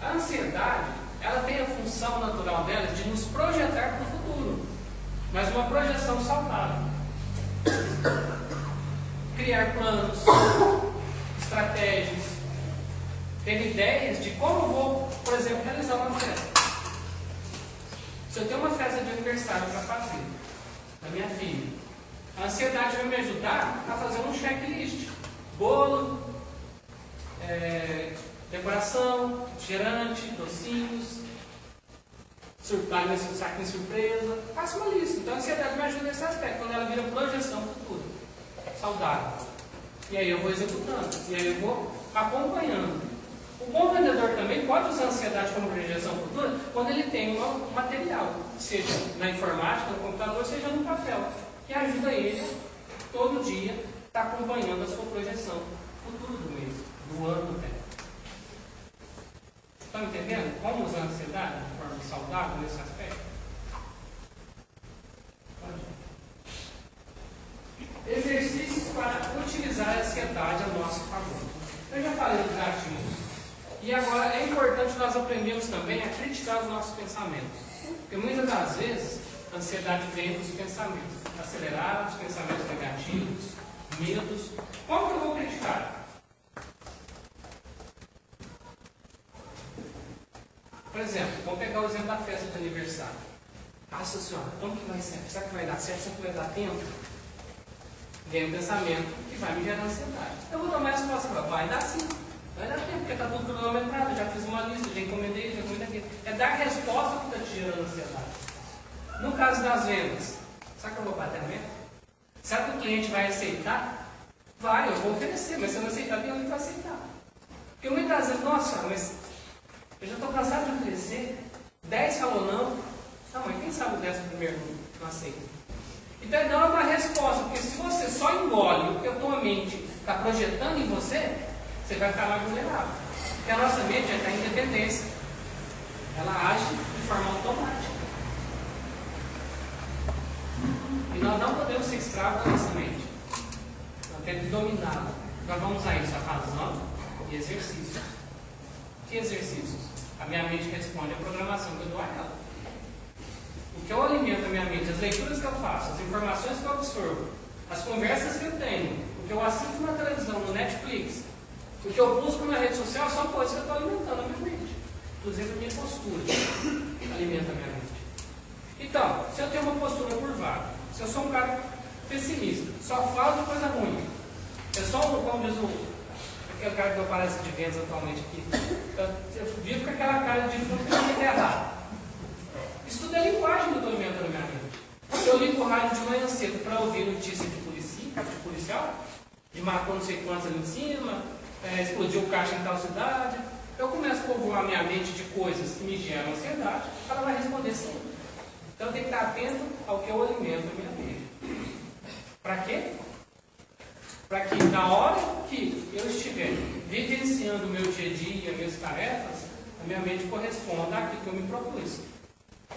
A ansiedade, ela tem a função natural dela de nos projetar para o futuro, mas uma projeção saudável. Criar planos, estratégias, ter ideias de como eu vou, por exemplo, realizar uma festa. Se eu tenho uma festa de aniversário para fazer, da minha filha, a ansiedade vai me ajudar a fazer um checklist. Bolo, decoração, refrigerante, docinhos, saco de surpresa. Faça uma lista. Então a ansiedade me ajuda nesse aspecto, quando ela vira projeção futura, saudável. E aí eu vou executando, e aí eu vou acompanhando. O bom vendedor também pode usar a ansiedade como projeção futura quando ele tem um material, seja na informática, no computador, seja no papel, que ajuda ele todo dia a estar acompanhando a sua projeção futura do mês, do ano até. Estão entendendo como usar a ansiedade de forma saudável nesse aspecto? Exercícios para utilizar a ansiedade a nosso favor. Eu já falei dos gatilhos. E agora é importante nós aprendermos também a criticar os nossos pensamentos. Porque muitas das vezes a ansiedade vem dos pensamentos acelerados, pensamentos negativos, medos. Como que eu vou criticar? Por exemplo, vamos pegar o exemplo da festa de aniversário. Nossa senhora, como que vai ser? Será que vai dar certo? Será que vai dar tempo? Vem um pensamento que vai me gerar ansiedade. Eu vou tomar a resposta, vai dar sim. Vai dar tempo, porque está tudo cronometrado, já fiz uma lista, já encomendei aqui. É dar resposta que está te gerando ansiedade. No caso das vendas, será que eu vou bater a meta? Será que o cliente vai aceitar? Vai, eu vou oferecer, mas se eu não aceitar, tem alguém que vai aceitar. Porque muitas vezes, nossa, mas eu já estou cansado de oferecer, 10 falou não, tá, mas quem sabe o 11º não aceita? Então ele dá uma resposta, porque se você só engole o que a tua mente está projetando em você, você vai ficar mais vulnerável. Porque a nossa mente está em dependência. Ela age de forma automática. E nós não podemos ser escravos da nossa mente. Nós temos que dominá-la. Nós vamos usar isso, a razão e exercícios. Que exercícios? A minha mente responde à programação que eu dou a ela. O que eu alimento a minha mente, as leituras que eu faço, as informações que eu absorvo, as conversas que eu tenho, o que eu assisto na televisão, no Netflix, o que eu busco na rede social, são coisas que eu estou alimentando a minha mente. Inclusive a minha postura alimenta a minha mente. Então, se eu tenho uma postura curvada, se eu sou um cara pessimista, só falo de coisa ruim, eu sou, como diz aquele cara que aparece de vendas atualmente aqui, eu vivo com aquela cara de fundo que não tem errado. Isso tudo é linguagem que eu estou alimentando a minha mente. Se eu ligo o rádio de manhã cedo para ouvir notícia de policial, de matou não sei quantos ali em cima, explodiu o caixa em tal cidade, eu começo a povoar a minha mente de coisas que me geram ansiedade, ela vai responder sim. Então eu tenho que estar atento ao que eu alimento a minha mente. Para quê? Para que na hora que eu estiver vivenciando o meu dia a dia, minhas tarefas, a minha mente corresponda àquilo que eu me propus.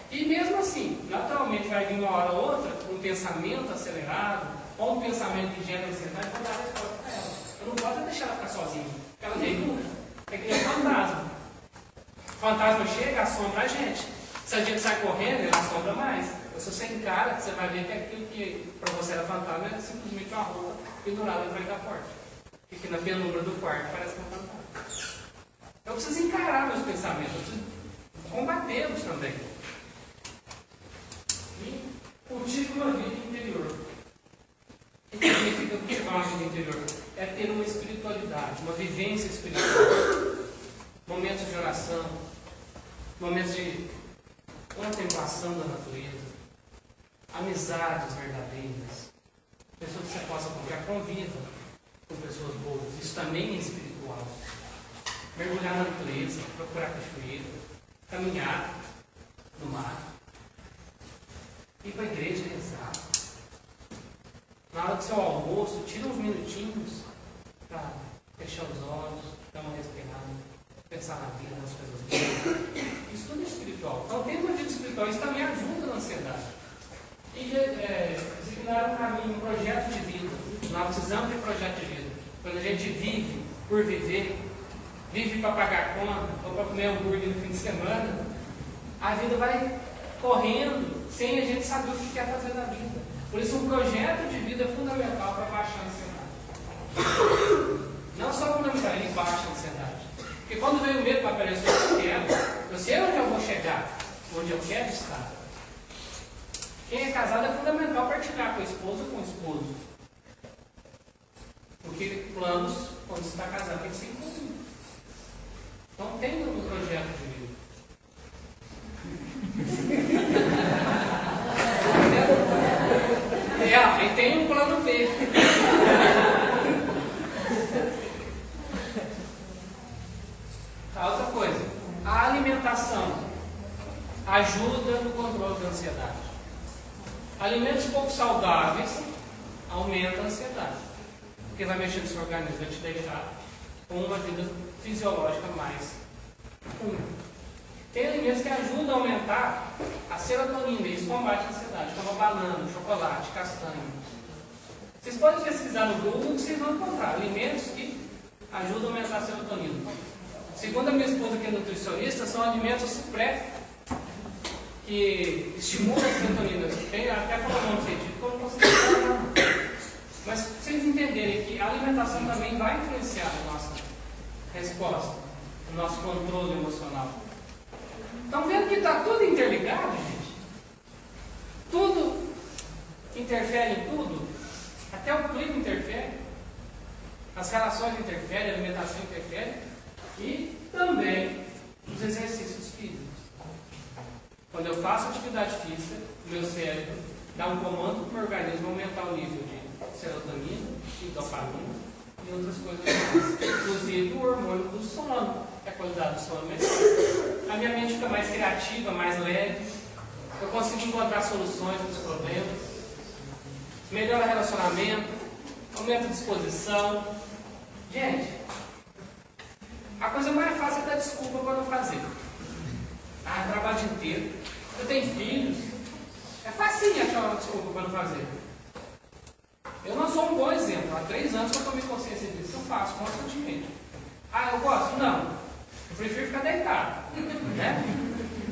E mesmo assim, naturalmente vai vir uma hora ou outra um pensamento acelerado, ou um pensamento que gera ansiedade, eu vou dar a resposta para ela. Eu não posso deixar ela ficar sozinha, porque ela nem nunca. É que nem um fantasma. O fantasma chega, assombra a gente. Se a gente sai correndo, ele assombra mais. Se você encara, você vai ver que aquilo que para você era fantasma é simplesmente uma roupa pendurada atrás da porta. E que na penumbra do quarto parece um fantasma. Eu preciso encarar meus pensamentos, eu preciso combatê-los também. E cultivar uma vida interior. O que significa cultivar uma vida interior? É ter uma espiritualidade, uma vivência espiritual. Momentos de oração, momentos de contemplação da natureza, amizades verdadeiras, pessoas que você possa confiar, conviva com pessoas boas. Isso também é espiritual. Mergulhar na natureza, procurar cachoeira, caminhar no mar, ir para a igreja rezar. Na hora do seu almoço, tira uns minutinhos para fechar os olhos, dar uma respirada, pensar na vida, nas coisas boas. Isso tudo é espiritual. Então, ter uma vida espiritual, isso também ajuda na ansiedade. E designar um caminho, um projeto de vida. Nós precisamos de projeto de vida. Quando a gente vive por viver, vive para pagar conta, ou para comer hambúrguer no fim de semana, a vida vai correndo sem a gente saber o que quer fazer na vida. Por isso, um projeto de vida é fundamental para baixar a ansiedade. Não só fundamental, ele baixa a ansiedade. Porque quando vem o medo para aparecer o que eu quero, eu sei onde eu vou chegar, onde eu quero estar. Quem é casado é fundamental partilhar com a esposa ou com o esposo. Porque planos, quando você está casado, tem que ser em comum. Então tem um projeto de vida. E tem um plano B. Outra coisa, a alimentação ajuda no controle da ansiedade. Alimentos pouco saudáveis aumentam a ansiedade, porque vai mexer no seu organismo, vai te deixar com uma vida fisiológica mais ruim. Tem alimentos que ajudam a aumentar a serotonina, e isso combate a ansiedade, como banana, chocolate, castanha. Vocês podem pesquisar no Google que vocês vão encontrar alimentos que ajudam a aumentar a serotonina. Segundo a minha esposa, que é nutricionista, são alimentos que estimulam a serotonina. Tem até falou nome científico, eu não consigo falar. Mas vocês entenderem que a alimentação também vai influenciar a nossa resposta, o nosso controle emocional. Estão vendo que está tudo interligado, gente? Tudo interfere em tudo. Até o clima interfere. As relações interferem, a alimentação interfere. E também os exercícios físicos. Quando eu faço atividade física, o meu cérebro dá um comando para o meu organismo aumentar o nível de serotonina e dopamina e outras coisas mais. Inclusive o hormônio do sono, a qualidade do sono melhora. A minha mente fica mais criativa, mais leve. Eu consigo encontrar soluções para os problemas. Melhora o relacionamento, aumenta a disposição. Gente, a coisa mais fácil é dar desculpa para não fazer. Ah, eu trabalho o dia inteiro. Eu tenho filhos. É facinho achar uma desculpa para não fazer. Eu não sou um bom exemplo. Há 3 anos que eu tomei consciência disso. Eu faço constantemente. Ah, eu gosto? Não. Eu prefiro ficar deitado. Né?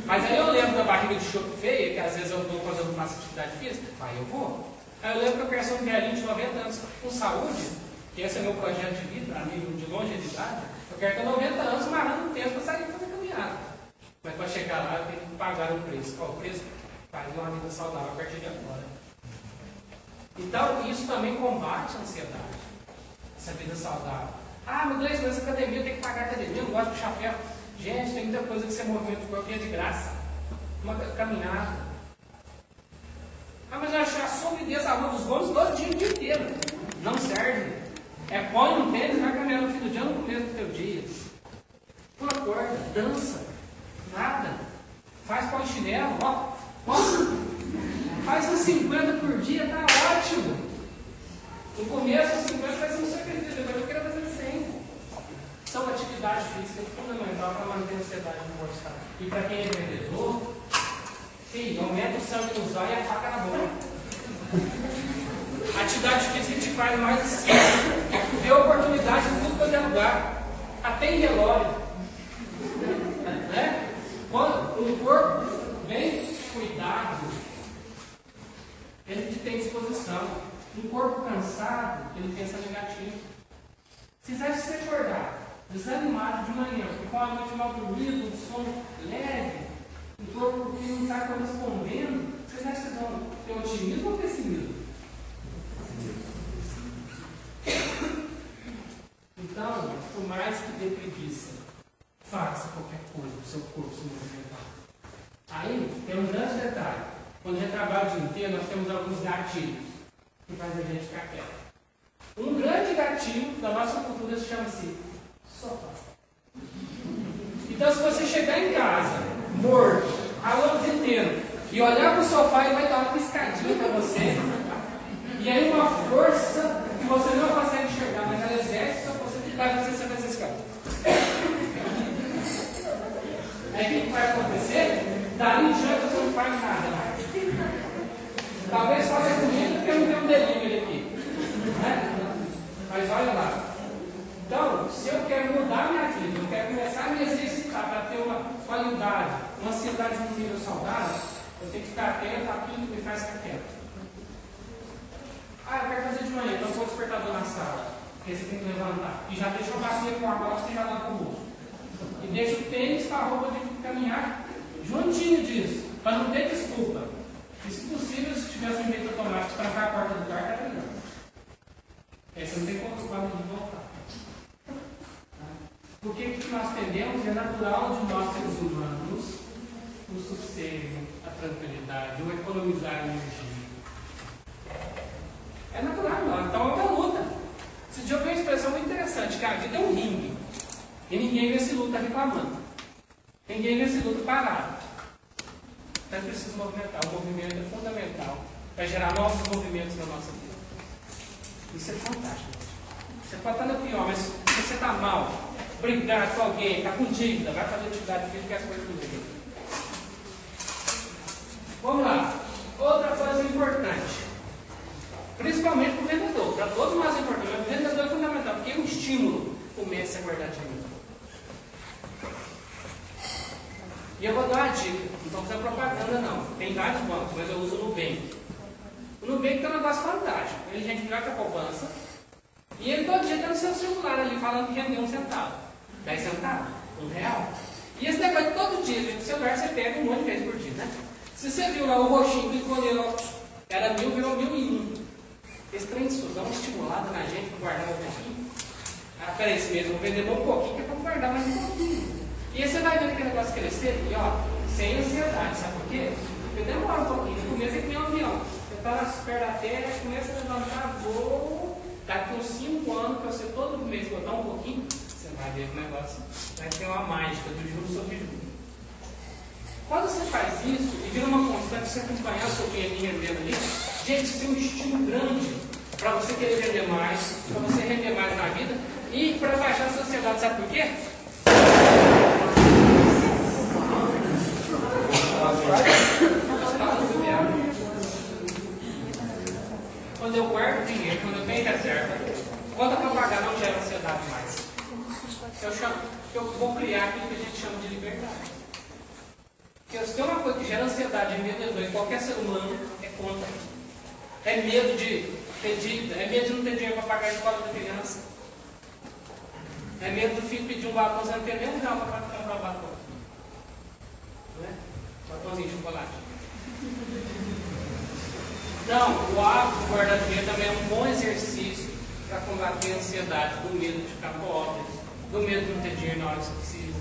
Mas aí eu lembro da barriga de chope feia, que às vezes eu vou quando eu não faço atividade física. Aí eu vou. Aí eu lembro que eu quero ser um velhinho de 90 anos com saúde, que esse é meu projeto de vida, amigo de longevidade. Eu quero ter 90 anos marrando tempo para sair fazer caminhada. Mas para chegar lá eu tenho que pagar um preço. Qual o preço? Fazer uma vida saudável a partir de agora. Então, isso também combate a ansiedade. Essa vida saudável. Ah, meu Deus, mas academia, eu tenho que pagar a academia, eu não gosto de puxar ferro. Gente, tem muita coisa que você movimenta o corpo e é de graça. Uma caminhada. Ah, mas eu achei a solidez, a rua dos bons todo dia, o dia inteiro. Não serve. É põe no tênis e vai caminhar no fim do dia, no começo do teu dia. Pula corda, dança, nada. Faz pão de chinelo, ó. Faz uns 50 por dia, tá ótimo. No começo, os 50 vai ser um sacrifício, depois eu quero fazer 100. Então, atividade física é fundamental para manter a ansiedade no corpo. E para quem é vendedor, filho, aumenta o sangue nos olhos e a faca na boca. Atividade física te faz mais assim. Dê oportunidade em tudo quanto é lugar. Até em relógio. Né? Quando o corpo bem cuidado, ele tem disposição. Um corpo cansado, ele pensa negativo. Se você acordar desanimado de manhã, com a noite mal dormida, um sono leve, um corpo que não está correspondendo, vocês acham que vão ter otimismo ou pessimismo? Então, por mais que dê preguiça, faça qualquer coisa para o seu corpo se movimentar. Aí, tem um grande detalhe. Quando a gente trabalha o dia inteiro, nós temos alguns gatilhos que fazem a gente ficar quieto. Um grande gatilho da nossa cultura chama-se sofá. Então, se você chegar em casa, morto, ralando o dia inteiro, e olhar para o sofá, ele vai dar uma piscadinha para você, e aí uma força que você não consegue enxergar, mas ela exerce sua força, vai fazer você fazer esse cara. Aí o que vai acontecer? Dali em diante você não faz nada mais. Talvez faça comida porque eu não tenho um delivery aqui. Né? Mas olha lá. Então, se eu quero mudar minha vida, eu quero começar a me exercitar para ter uma qualidade, uma ansiedade de um nível saudável, eu tenho que ficar atento àquilo que me faz ficar quieto. Ah, eu quero fazer de manhã, então põe o despertador na sala, porque você tem que levantar. E já deixa uma bacia com água, você já lava o bolso. E deixa o tênis com a roupa de caminhar juntinho disso, para não ter desculpa. E se possível, se tivesse um jeito automático para trancar a porta do carro, era melhor. Aí você não tem como de voltar. Porque o que nós tendemos é natural de nós seres humanos o sossego, a tranquilidade, o economizar energia. É natural, não. Então é uma luta. Esse dia eu vi uma expressão muito interessante, que a vida é um ringue. E ninguém nesse luta reclamando. Ninguém nesse luta parado. Então é preciso movimentar. O movimento é fundamental para gerar novos movimentos na nossa vida. Isso é fantástico. Você pode estar no pior, mas se você está mal, brigar com alguém, está com dívida, vai fazer atividade física e as coisas mudam. Vamos lá. Outra coisa importante. Principalmente para o vendedor. Para todos nós é importante, mas o vendedor é fundamental, porque é um estímulo. Comece a guardar dinheiro. E eu vou dar uma dica. Não estou fazendo propaganda não. Tem vários bancos, mas eu uso o Nubank. O Nubank tem um negócio fantástico. Ele gente melhor que a poupança. E ele todo dia está no seu celular ali falando que rendeu 1 centavo. 10 centavos, R$1. E esse negócio todo dia, no celular você pega um monte de vezes por dia, né? Se você viu lá o roxinho, clicou nele, era 1000, virou 1001. Esse trem de dá uma estimulada na gente para guardar um pouquinho. Ah, peraí, esse mês eu vou vender um pouquinho, que é para guardar mais um pouquinho. E aí você vai vendo aquele negócio crescer e ó, sem ansiedade, sabe por quê? Porque demora um pouquinho, no começo é que nem um avião. Você está nas pernas da terra, começa a levantar, voa. mês botar um pouquinho, você vai ver que o negócio vai ter uma mágica do juros sobre juros. Quando você faz isso e vira uma constante, você acompanhar o seu dinheirinho rendendo ali, gente, isso tem um estímulo grande para você querer vender mais, para você render mais na vida e para baixar a sociedade. Sabe por quê? Quando eu guardo dinheiro, quando eu tenho reserva, quando para pagar não gera ansiedade mais. Eu vou criar aquilo que a gente chama de liberdade. Porque se tem uma coisa que gera ansiedade em vendedor, em qualquer ser humano, é conta. É medo de ter dívida, é medo de não ter dinheiro para pagar a escola da criança. É medo do filho pedir um batom, você não tem nem um real para comprar o batom. Não é? Batomzinho de chocolate. Então, o hábito de guardar dinheiro também é um bom exercício para combater a ansiedade, do medo de ficar pobre, do medo de não ter dinheiro na hora que você precisa.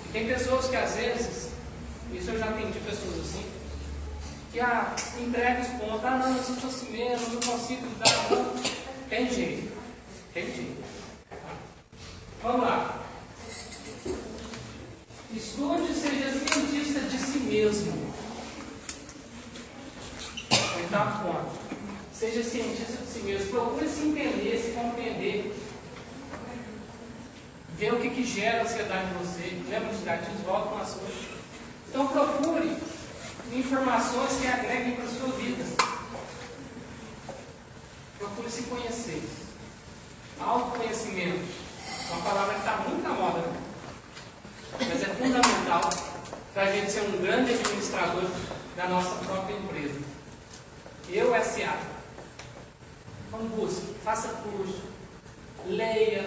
E tem pessoas que às vezes, isso eu já atendi pessoas assim, que entrega os pontos, não, eu sou assim mesmo, não consigo dar, não. Tem jeito. Vamos lá. Estude e seja cientista de si mesmo. Oitavo ponto. Seja cientista de si mesmo. Procure se entender, se compreender. Ver o que gera ansiedade em você. Lembra dos gatilhos? Volta com as coisas. Então procure informações que agreguem para a sua vida. Procure se conhecer. Autoconhecimento. Uma palavra que está muito na moda, né? Mas é fundamental para a gente ser um grande administrador da nossa própria empresa. Eu S.A. Então busque, faça curso, leia,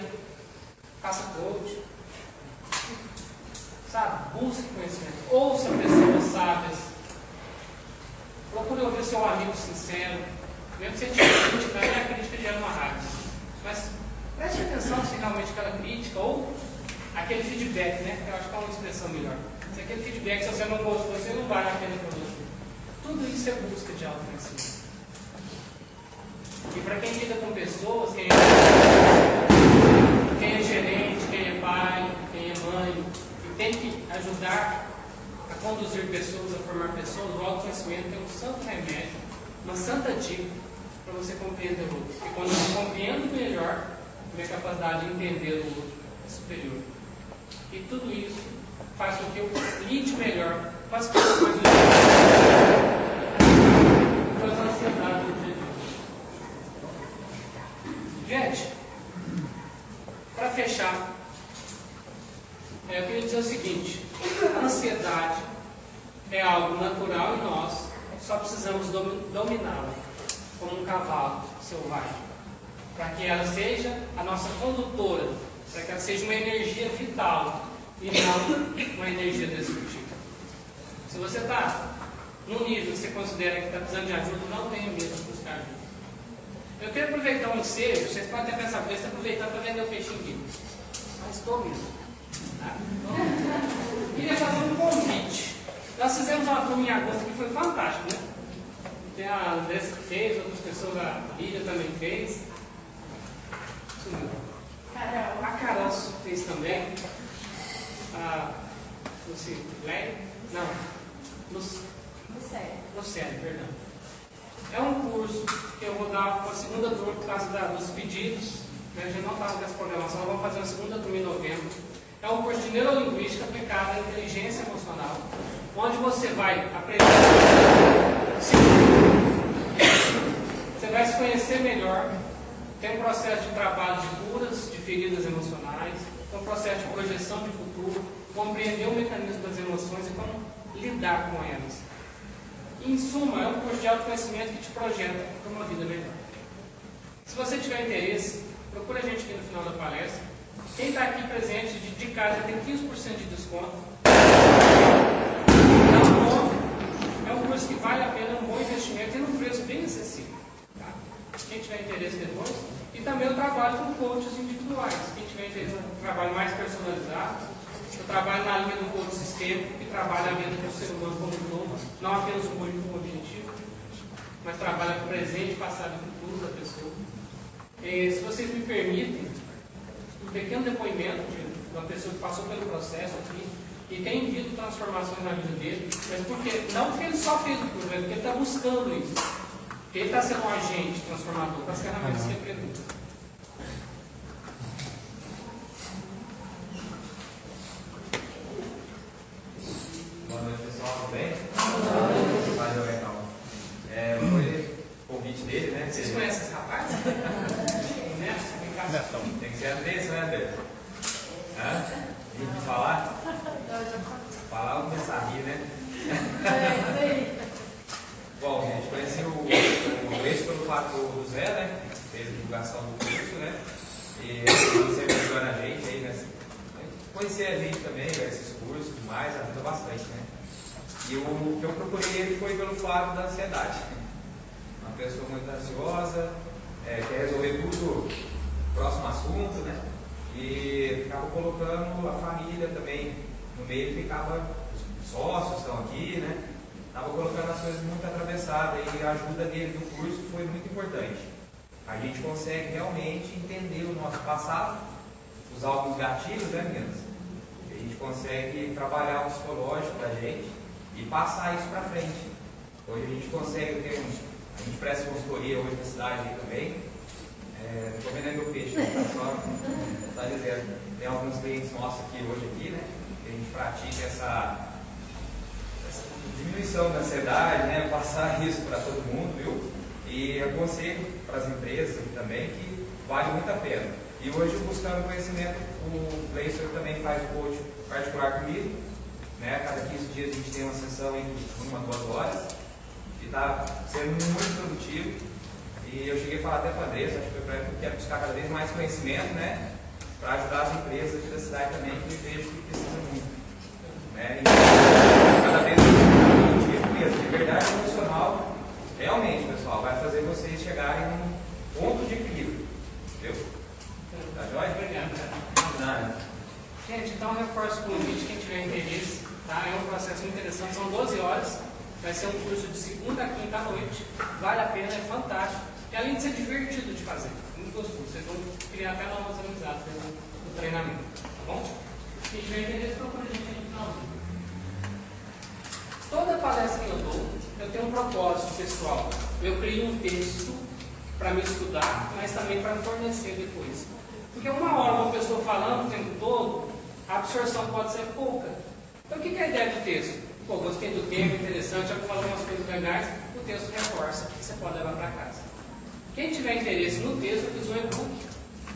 faça coach, sabe? Busque conhecimento, ouça pessoas sábias, procure ouvir seu amigo sincero, mesmo que você esteja criticando, a crítica gera uma raiva, mas preste atenção se realmente aquela crítica ou aquele feedback, né? Eu acho que é uma expressão melhor. Se aquele feedback, se você não gostou, você não vale a pena para você. Tudo isso é busca de autoconhecimento. E para quem lida com pessoas, quem é gerente, quem é pai, quem é mãe, e tem que ajudar a conduzir pessoas, a formar pessoas, o autoconhecimento é um santo remédio, uma santa dica para você compreender o outro. Porque quando eu compreendo melhor, minha capacidade de entender o outro é superior. E tudo isso faz com que eu lide melhor com as coisas mais com as ansiedades do dia a dia. Gente, para fechar, eu queria dizer o seguinte: a ansiedade é algo natural em nós, só precisamos dominá-la, como um cavalo selvagem, para que ela seja a nossa condutora, para que ela seja uma energia vital e não uma energia destrutiva. Se você está num nível que você considera que está precisando de ajuda, não tenha medo de buscar ajuda. Eu quero aproveitar um ensejo, vocês podem até pensar, você está aproveitando para vender o peixinho aqui. Mas estou mesmo. Queria fazer um convite. Nós fizemos uma turma em agosto que foi fantástico, né? Tem a Andressa que fez, outras pessoas, a Lídia também fez. A Carol fez também. A Lucilene? Não. Lucélia, perdão. É um curso que eu vou dar para a segunda turma por causa dos pedidos. Né? A gente não estava com essa programação, nós vamos fazer uma segunda turma em novembro. É um curso de neurolinguística aplicada à inteligência emocional, onde você vai aprender. Você vai se conhecer melhor. Tem um processo de trabalho de curas, de feridas emocionais, tem um processo de projeção de futuro, compreender o mecanismo das emoções e como lidar com elas. E, em suma, é um curso de autoconhecimento que te projeta para uma vida melhor. Se você tiver interesse, procure a gente aqui no final da palestra. Quem está aqui presente de casa tem 15% de desconto. Dá um nome. É um curso que vale a pena, é um bom investimento e num preço bem acessível. Quem tiver interesse depois, e também eu trabalho com coaches individuais. Quem tiver interesse no trabalho mais personalizado, eu trabalho na linha do coach sistêmico, que trabalha a vida do ser humano como um todo, não apenas o único objetivo, mas trabalha com o presente, passado e futuro da pessoa. Se vocês me permitem, um pequeno depoimento de uma pessoa que passou pelo processo aqui e tem visto transformações na vida dele, mas não porque ele só fez o curso, mas porque ele está buscando isso. Porque ele está sendo um agente transformador com as ferramentas que ele aprendeu. Boa noite, pessoal, tudo bem? Boa noite. Valeu, legal. Foi o convite dele, né? Vocês conhecem esse rapaz? Tem que ser Andressa, né, André? Tem que falar? Falar ou começar a rir, né? Bom, a gente conheceu o Leite pelo fato do Zé, né? Que fez a divulgação do curso, né? E ele sempre ajudando a gente aí, né? Conhecer a gente também, esses cursos e tudo mais, ajuda bastante, né? E o que eu procurei ele foi pelo fato da ansiedade. Uma pessoa muito ansiosa, quer resolver tudo próximo assunto, né? E ficava colocando a família também no meio, ficava, os sócios estão aqui, né? Estava colocando as coisas muito atravessadas e a ajuda dele no curso foi muito importante. A gente consegue realmente entender o nosso passado, usar alguns gatilhos, né, meninas? A gente consegue trabalhar o psicológico da gente e passar isso para frente. Hoje a gente consegue ter a gente presta consultoria hoje na cidade aí também. Estou vendendo meu peixe, só está dizendo. Tem alguns clientes nossos aqui hoje, né? Que a gente pratica essa diminuição da ansiedade, né? Passar isso para todo mundo, viu? E aconselho para as empresas aqui também que vale muito a pena. E hoje, buscando conhecimento, o Gleison também faz o coach particular comigo, né? Cada 15 dias a gente tem uma sessão em 1 a 2 horas e está sendo muito produtivo. E eu cheguei a falar até para a Andressa, acho que foi para ela que eu quero buscar cada vez mais conhecimento, né? Para ajudar as empresas aqui da cidade também, que eu vejo que precisam muito. Né? E cada vez mais produtivo mesmo, de verdade emocional, realmente, pessoal, vai fazer vocês chegarem num ponto de equilíbrio. Entendeu? Tá jóia? Obrigado, Nada. Gente, então reforço o convite, quem tiver interesse, tá? É um processo muito interessante, são 12 horas, vai ser um curso de segunda a quinta à noite, vale a pena, é fantástico. E além de ser divertido de fazer, muito gostoso, vocês vão criar até novas amizades no treinamento, tá bom? Quem tiver interesse, procura a gente aí no finalzinho. Toda palestra que eu dou, eu tenho um propósito pessoal. Eu crio um texto para me estudar, mas também para fornecer depois. Porque uma hora uma pessoa falando o tempo todo, a absorção pode ser pouca. Então o que é a ideia do texto? Pô, gostei do tema, interessante, já falou umas coisas legais, o texto reforça, você pode levar para casa. Quem tiver interesse no texto, eu fiz um e-book,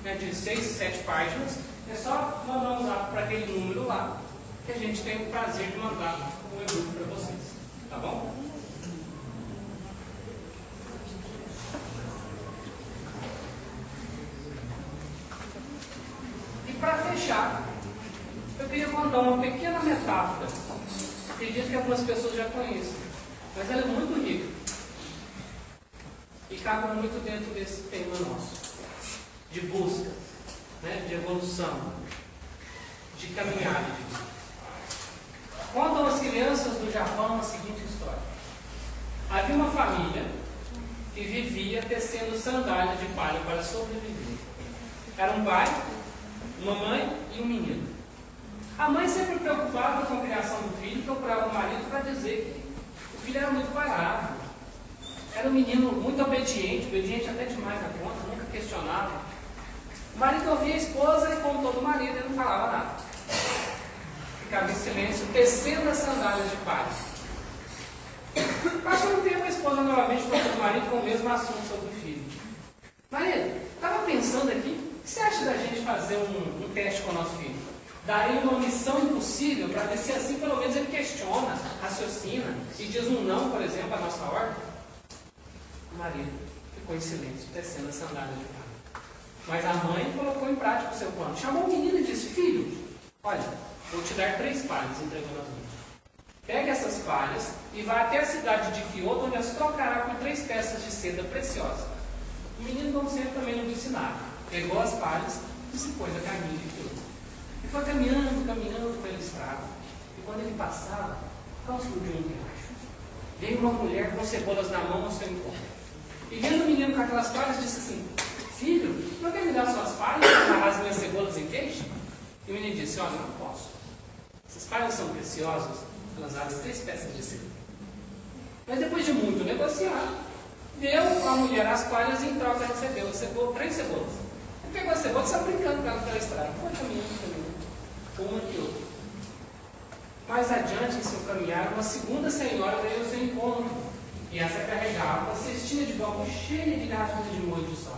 né, de 6, 7 páginas, é só mandar um zap para aquele número lá, que a gente tem o prazer de mandar um e-book para vocês, tá bom? E para fechar, eu queria contar uma pequena metáfora. Acredito que algumas pessoas já conhecem, mas ela é muito rica e cabe muito dentro desse tema nosso, de busca, né, de evolução, de caminhada de vida. Contam as crianças do Japão a seguinte história. Havia uma família que vivia tecendo sandálias de palha para sobreviver. Era um pai, uma mãe e um menino. A mãe, sempre preocupada com a criação do filho, procurava o marido para dizer que o filho era muito parado. Era um menino muito obediente até demais na conta, nunca questionava. O marido ouvia a esposa e, como todo marido, ele não falava nada. Ficava em silêncio, tecendo as sandálias de palha. Passou um tempo, a esposa novamente procurou o marido com o mesmo assunto sobre o filho. Marido, estava pensando aqui, o que você acha da gente fazer um teste com o nosso filho? Daria uma missão impossível para ver se assim pelo menos ele questiona, raciocina e diz um não, por exemplo, à nossa ordem? O marido ficou em silêncio, tecendo a sandália de palha. Mas a mãe colocou em prática o seu plano. Chamou o menino e disse: filho, olha, vou te dar 3 palhas, entregando as mãos. Pegue essas palhas e vá até a cidade de Kyoto, onde as trocará por 3 peças de seda preciosa. O menino, como sempre, também não disse nada. Pegou as palhas e se pôs a caminho de Kyoto. E foi caminhando pela estrada. E quando ele passava, surgiu um riacho. Veio uma mulher com cebolas na mão ao seu encontro. E vendo o menino com aquelas palhas, disse assim: filho, E o menino disse, olha, não posso. Essas palhas são preciosas, elas valem 3 peças de seda. Mas depois de muito negociar, deu à mulher as palhas e em troca recebeu 3 cebolas. Ele pegou a cebola e saiu brincando com ela pela estrada. Foi caminhando, uma que outra. Mais adiante, em seu caminhar, uma segunda senhora veio ao seu encontro. E essa carregava uma cestinha de balcão cheia de garrafas de molho de soja.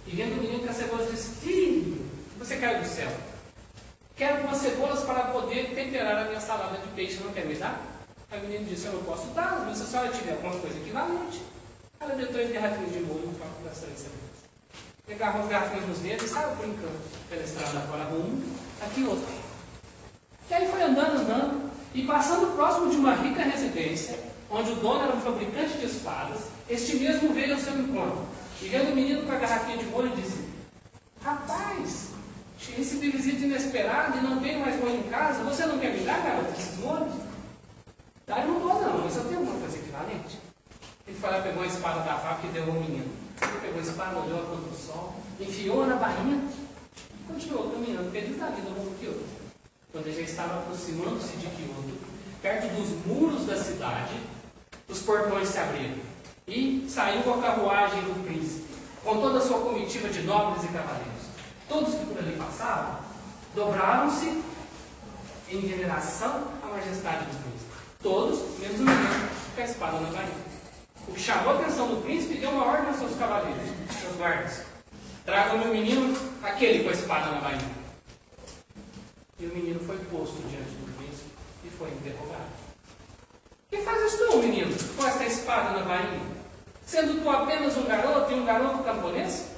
E vendo o menino com as cebolas, disse, filho, você caiu do céu. Quero algumas cebolas para poder temperar a minha salada de peixe, não quer me dar? Aí o menino disse, eu não posso dar, mas se a senhora tiver alguma coisa equivalente. Ela deu 3 garrafinhas de molho para as 3 cebolas. Pegava as garrafinhas nos dedos e saiu brincando pela estrada fora, aqui outra. E aí foi andando, e passando próximo de uma rica residência, onde o dono era um fabricante de espadas, este mesmo veio ao seu encontro. E vendo o menino com a garrafinha de molho, disse, rapaz, recebi visita inesperada e não tenho mais molho em casa, você não quer me dar, garota, esses molhos? Daí não dou não, mas eu tenho alguma coisa equivalente. Ele foi lá, pegou a espada da fábrica e deu ao menino. Ele pegou a espada, olhou a contra o sol, enfiou na bainha e continuou caminhando, feliz da vida, como que outro. Quando ele já estava aproximando-se de Kyoto, perto dos muros da cidade, os portões se abriram e saiu a carruagem do príncipe, com toda a sua comitiva de nobres e cavaleiros. Todos que por ali passavam, dobraram-se em veneração à majestade do príncipe. Todos, menos o menino, com a espada na bainha. O que chamou a atenção do príncipe deu uma ordem aos seus cavaleiros, seus guardas. Tragam meu menino, aquele com a espada na bainha. E o menino foi posto diante do príncipe e foi interrogado. Que fazes tu, menino, com esta espada na bainha? Sendo tu apenas um garoto e um garoto camponês?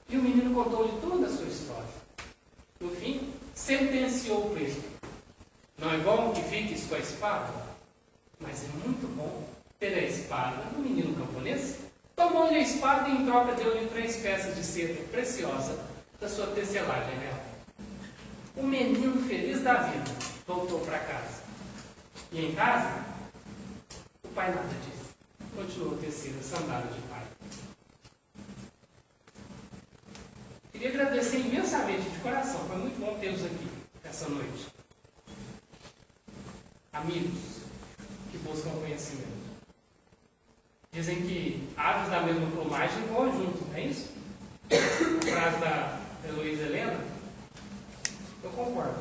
E o menino contou-lhe toda a sua história. No fim, sentenciou o príncipe. Não é bom que fiques com a espada, mas é muito bom ter a espada do menino camponês. Tomou-lhe a espada e em troca deu-lhe 3 peças de seda preciosa da sua tecelagem real. O menino, feliz da vida, voltou para casa. E em casa, o pai nada disse. Continuou a tecer a sandália de pai. Queria agradecer imensamente, de coração. Foi muito bom tê-los aqui, essa noite. Amigos que buscam conhecimento. Dizem que aves da mesma plumagem voam juntos, não é isso? A frase da Heloísa Helena. Eu concordo.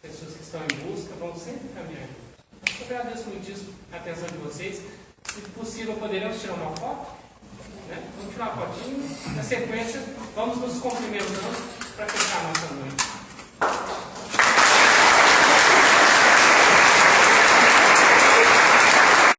Pessoas que estão em busca vão sempre caminhar juntos. Eu agradeço muitíssimo a atenção de vocês. Se possível, poderemos tirar uma foto? Né? Vamos tirar uma fotinho. Na sequência, vamos nos cumprimentando para fechar a nossa noite.